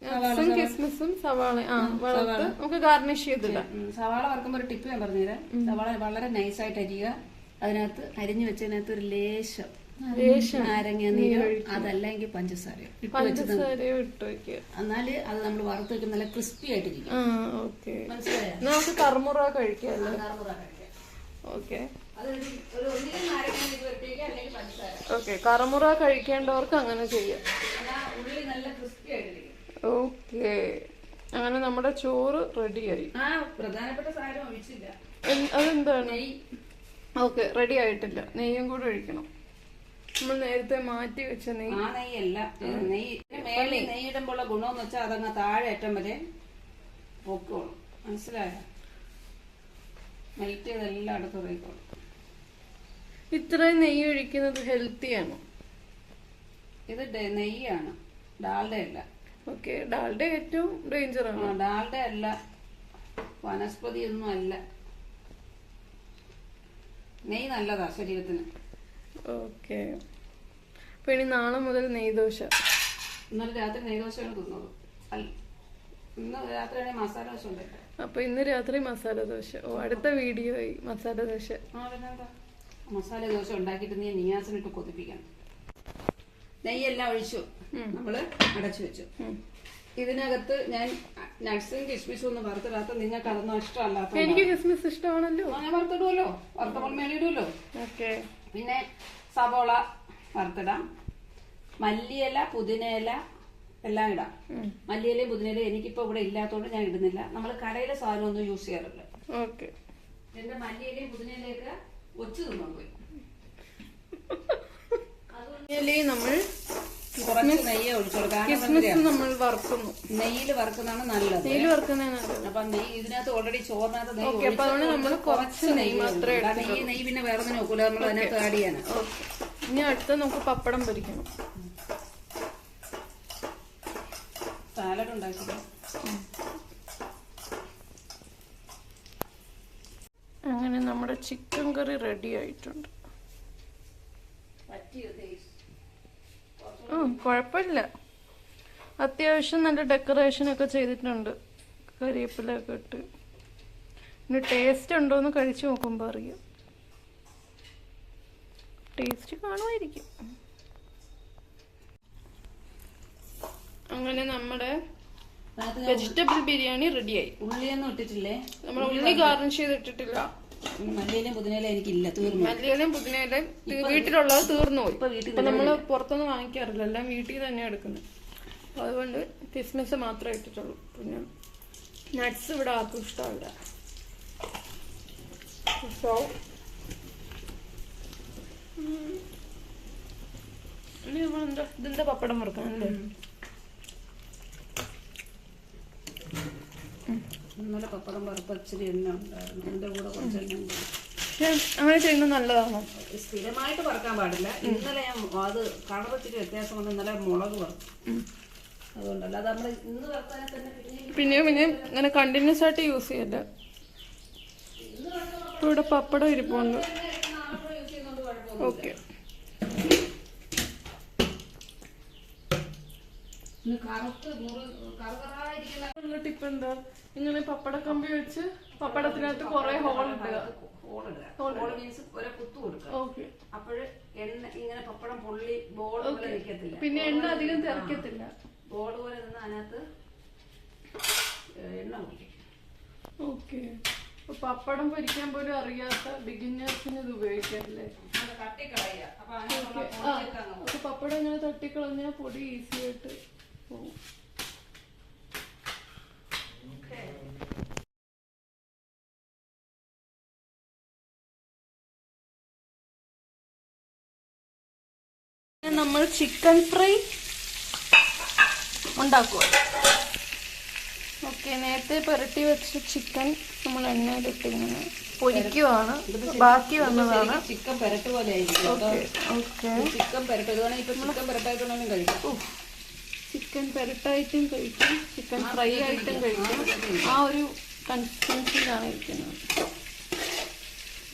നട്ട്സും കിസ്മിസും സവാള വറുത്ത് നമുക്ക് ഗാർണിഷ് ചെയ്തില്ല. സവാള വറുക്കുമ്പോൾ ഒരു ടിപ്പ് ഞാൻ പറഞ്ഞുതരാം. സവാള വളരെ നൈസായിട്ട് അരിയുക. അതിനകത്ത് അരിഞ്ഞു വെച്ചതിനകത്ത് ഒരു ലേശം നാരങ്ങ നീരോ അതല്ലെങ്കിൽ പഞ്ചസാരയോ ഇട്ട് വെക്കുക. എന്നാല് അത് നമ്മൾ വറുത്ത് വെക്കുമ്പോൾ നല്ല ക്രിസ്പി ആയിട്ടിരിക്കും. മനസ്സിലായോ? നമുക്ക് കർമുറ കഴിക്കാം. ഓക്കെ, കർമുറ കഴിക്കേണ്ടവർക്ക് അങ്ങനെ ചെയ്യാം. ഉള്ളി നല്ല ക്രിസ്പി ആയിട്ടിരിക്കും. ഓക്കെ, അങ്ങനെ നമ്മുടെ ചോറ് റെഡിയായി. പ്രധാനപ്പെട്ട സാധനം ഒഴിച്ചില്ല. അതെന്താണ്? ഓക്കെ, റെഡി ആയിട്ടില്ല. നെയ്യും കൂടെ ഒഴിക്കണം. നമ്മൾ നേരത്തെ മാറ്റി വെച്ച നെയ്യ്. ആ നെയ്യല്ല, നെയ്യിടുമ്പോഴുള്ള ഗുണമെന്ന് വെച്ചാൽ അതങ്ങ് താഴെ അറ്റം വരെ പൊക്കോളും. മനസ്സിലായോ? മെൽറ്റ് ചെയ്തെല്ലാം അടുത്ത് പോയിക്കോളും. ഇത്രയും നെയ്യ് ഒഴിക്കുന്നത് ഹെൽത്തിയാണോ? ഇത് നെയ്യാണ്, ഡാൽഡ അല്ല. ഓക്കെ, ഡാൽഡ ഏറ്റവും ഡേഞ്ചർ ആണ്. ഡാൽഡ അല്ല, വനസ്പതി ഒന്നും അല്ല. നെയ്യ് നല്ലതാ ശരീരത്തിന്. ഓക്കെ, അപ്പൊ ഇനി നാളെ മുതൽ നെയ്ദോശ. ഇന്നലെ രാത്രി നെയ്ദോശയാണ് തിന്നത്. ഇന്ന് രാത്രി മസാല ദോശ ഉണ്ടായിട്ട്. അപ്പൊ ഇന്ന് രാത്രി മസാല ദോശ. അടുത്ത വീഡിയോ ആയി മസാല ദോശ. മസാല ദോശ ഉണ്ടാക്കിയിട്ട് നീ നിയാസിനിട്ട് കൊതിപ്പിക്കണം. നെയ്യെല്ലാം ഒഴിച്ചു, നമ്മള് അടച്ചു വെച്ചു. ഇതിനകത്ത് ഞാൻ നട്ട്സും കിസ്മിസും ഒന്നും വറുത്തിടാത്ത. നിങ്ങൾക്ക് അതൊന്നും ഇഷ്ടമല്ലാത്ത. എനിക്ക് കിസ്മിസ് ഇഷ്ടമാണല്ലോ. ഞാൻ വറുത്തിടുമല്ലോ, വറുത്തപ്പോൾ മേലിടുമല്ലോ. ഓക്കെ, പിന്നെ സവോള വറുത്തിടാം, മല്ലിയില പുതിനയില എല്ലാം ഇടാം. മല്ലിയിലയും പുതിനയിലയും എനിക്കിപ്പോ ഇവിടെ ഇല്ലാത്തതുകൊണ്ട് ഞാൻ ഇടുന്നില്ല. നമ്മൾ കടയിലെ സാധനം ഒന്നും യൂസ് ചെയ്യാറില്ല. ഓക്കെ, എന്റെ മല്ലിയിലയും പുതിനയിലയൊക്കെ ഒച്ചു തിന്നാൻ പോയി. നമ്മൾ കുറച്ച് നെയ്യ് ഒഴിച്ചോളൂ. നമ്മൾ വറുക്കുന്നു. നെയ്യിൽ വറുക്കുന്നതാണ് നല്ലത്. നെയ്യിൽ വറുക്കുന്നതാണ് നല്ലത്. അപ്പൊ നെയ്യ് ഇതിനകത്ത് ഓൾറെഡി ചോറിനകത്ത് നെയ്യ് നമ്മൾ കുറച്ച് നെയ്യ് മാത്രമേ. ഈ നെയ്യ് പിന്നെ വേറെ ഒന്നും നോക്കൂല, നമ്മൾ അതിനകത്ത് ആഡ് ചെയ്യാൻ. ഇനി അടുത്ത നമുക്ക് പപ്പടം പൊരിക്കണം. സാലഡ് ഉണ്ടാക്കില്ല. അങ്ങനെ നമ്മുടെ ചിക്കൻ കറി റെഡി ആയിട്ടുണ്ട്. കുഴപ്പമില്ല, അത്യാവശ്യം നല്ല ഡെക്കറേഷൻ ഒക്കെ ചെയ്തിട്ടുണ്ട്. കരിവേപ്പിലൊക്കെ ഇട്ട്. ഇനി ടേസ്റ്റ് ഉണ്ടോന്ന് കഴിച്ചു നോക്കുമ്പോ അറിയാം. ടേസ്റ്റ് കാണുമായിരിക്കും. അങ്ങനെ നമ്മുടെ വെജിറ്റബിൾ ബിരിയാണി റെഡിയായി. ഉള്ളിയൊന്നും ഇട്ടിട്ടില്ലേ? നമ്മൾ ഉള്ളി ഗാർണിഷ് ചെയ്തിട്ടിട്ടില്ല. മല്ലിയിലും പുതിനയിലും എനിക്കില്ല, തീർന്നു. മല്ലിയിലും പുതിനയിലും വീട്ടിലുള്ളത് തീർന്നു പോയി. ഇപ്പൊ നമ്മള് പുറത്തൊന്നും വാങ്ങിക്കാറില്ല, എല്ലാം വീട്ടിൽ തന്നെ എടുക്കുന്നത്. അതുകൊണ്ട് കിസ്മിസ് മാത്രമേ ഇട്ടിട്ടുള്ളൂ. പിന്നെ നട്ട്സ് ഇവിടെ ആർക്കും ഇഷ്ടമല്ല. സോ ഇനി നമ്മളെന്താ ഇതിന്റെ പപ്പടം വറുക്കാനല്ലേ? ഇന്നലെ പപ്പടം വറുപ്പ് ഇച്ചിരി എണ്ണ ഉണ്ടായിരുന്നു, അതിന്റെ കൂടെ കുറച്ച് എണ്ണ ഉണ്ടായിരുന്നു. അങ്ങനെ ചെയ്യുന്നത് നല്ലതാണോ? സ്ഥിരമായിട്ട് വറുക്കാൻ പാടില്ല. ഇന്നലെ ഞാൻ അത് കളർ ഇച്ചിരി വ്യത്യാസം വന്ന് ഇന്നലെ മുളക് വറുത്തു, അതുകൊണ്ടല്ല. അത് നമ്മള് ഇന്ന് വറുത്താൽ തന്നെ പിന്നെ ഇങ്ങനെ കണ്ടിന്യൂസ് ആയിട്ട് യൂസ് ചെയ്യല്ല. ഇപ്പൊ ഇവിടെ പപ്പടം ഇരിപ്പുണ്ട്. ഓക്കെ, ടിപ്പ് എന്താ? ഇങ്ങനെ പപ്പടക്കമ്പി വെച്ച് പപ്പടത്തിനകത്ത് കുറെ ഹോൾ ഇടുക. അപ്പോഴ് എണ്ണ ഇങ്ങനെ പപ്പടം പൊള്ളി ബോൾ പോലെ നിൽക്കത്തില്ല. പിന്നെ എണ്ണ അധികം തെറിക്കത്തില്ല. ബോൾ പോലെ നിന്ന് അതിനകത്ത് എണ്ണ കുടിക്കും. ഓക്കെ, പപ്പടം പൊരിക്കാൻ പോലും അറിയാത്ത ബിഗിനേഴ്സിന് ഇത് ഉപയോഗിക്കാറില്ലേ? അപ്പൊ പപ്പടം ഇങ്ങനെ തട്ടിക്കളഞ്ഞാൽ പൊടി ഈസി ആയിട്ട് പോകും. നമ്മൾ ചിക്കൻ ഫ്രൈ ഉണ്ടാക്കുക. ഓക്കെ, നേരത്തെ പുരട്ടി വെച്ച ചിക്കൻ നമ്മൾ എണ്ണയിലിട്ട് ഇങ്ങനെ പൊരിക്കുവാണ്. ബാക്കി വന്നതാണ് ചിക്കൻ പെരട്ട് പോലെ ആയിരിക്കും. ചിക്കൻ പെരട്ട് ചിക്കൻ പെരട്ടായിട്ടുണ്ടെങ്കിലും കഴിക്കും. ചിക്കൻ പെരട്ടായിട്ടും കഴിക്കും, ചിക്കൻ ഫ്രൈ ആയിട്ടും കഴിക്കും. ആ ഒരു കൺസിസ്റ്റൻസിയിലാണ് ഇരിക്കുന്നത്.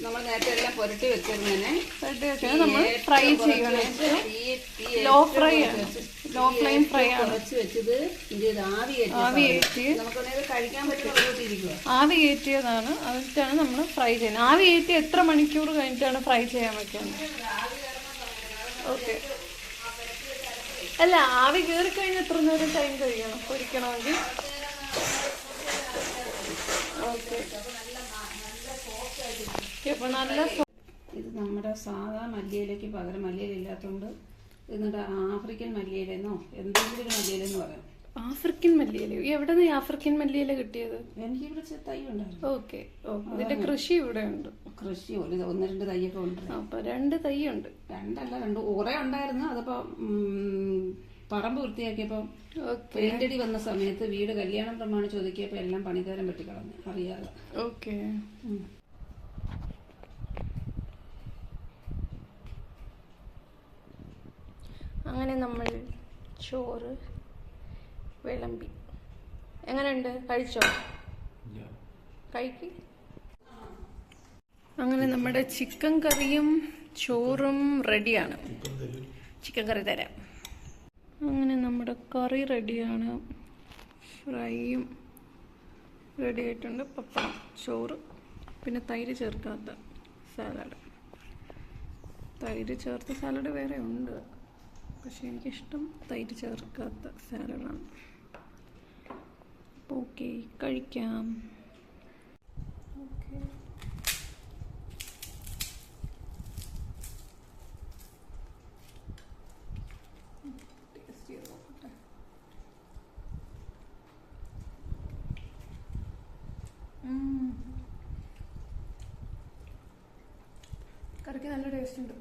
നമ്മൾ നേരത്തെ എല്ലാം പുരട്ടി വെച്ചിരുന്നതിനെ നമ്മൾ ഫ്രൈ ചെയ്യണം. ലോ ഫ്രൈ ആണ്, ലോ ഫ്ലെയിം ഫ്രൈ ആണ്. കുറച്ച് വെച്ചത് ആവി കയറ്റി നമുക്ക് കഴിക്കാൻ പറ്റുന്ന ആവി കയറ്റിയതാണ്. എന്നിട്ടാണ് നമ്മൾ ഫ്രൈ ചെയ്യുന്നത്. ആവി കയറ്റി എത്ര മണിക്കൂർ കഴിഞ്ഞിട്ടാണ് ഫ്രൈ ചെയ്യാൻ വെക്കുന്നത്? ഓക്കെ. അല്ല, ആവി കയറി കഴിഞ്ഞ് എത്ര നേരം ടൈം കഴിയണം പൊരിക്കണമെങ്കിൽ? ഓക്കെ. അപ്പൊ നല്ല ഇത് നമ്മുടെ സാധാ മല്ലിയിലേക്ക് പകരം മല്ലിയില ഇല്ലാത്തതുകൊണ്ട് എന്നിട്ട് ആഫ്രിക്കൻ മല്ലിയിലെന്നോ എന്തെങ്കിലും ഒരു മല്ലിയിലെന്ന് പറയാം. ആഫ്രിക്കൻ മല്ലിയില? എവിടെ നിന്ന് ആഫ്രിക്കൻ മല്ലിയില കിട്ടിയത്? എനിക്കിവിടെ തൈ ഉണ്ടായിരുന്നു. ഓക്കെ. ഇതിന്റെ കൃഷി ഇവിടെ ഉണ്ട്. കൃഷി 1-2 തൈയൊക്കെ ഉണ്ട്. അപ്പൊ 2 തൈയുണ്ട്. 2 കുറെ ഉണ്ടായിരുന്നു. അതിപ്പോ പറമ്പ് വൃത്തിയാക്കിയപ്പോ പെയിന്റടി വന്ന സമയത്ത് വീട് കല്യാണം പ്രമാണിച്ച് ഒതുക്കിയപ്പോ എല്ലാം പണിക്കാരൻ വെട്ടിക്കളഞ്ഞു അറിയാതെ. ഓക്കെ. അങ്ങനെ നമ്മൾ ചോറ് വിളമ്പി. എങ്ങനെയുണ്ട്? കഴിച്ചോ? കഴിക്ക്. അങ്ങനെ നമ്മുടെ ചിക്കൻ കറിയും ചോറും റെഡിയാണ്. ചിക്കൻ കറി തരാം. അങ്ങനെ നമ്മുടെ കറി റെഡിയാണ്. ഫ്രൈയും റെഡി ആയിട്ടുണ്ട്. പപ്പടം, ചോറ്, പിന്നെ തൈര് ചേർക്കാത്ത സാലഡ്. തൈര് ചേർത്ത സാലഡ് വേറെ ഉണ്ട്, പക്ഷെ എനിക്കിഷ്ടം തൈര് ചേർക്കാത്ത സാലഡാണ്. ഓക്കെ, കഴിക്കാം. ഓക്കെ. ടേസ്റ്റ് ചെയ്ത് നോക്കട്ടെ. കറിക്ക് നല്ല ടേസ്റ്റ് ഉണ്ട്.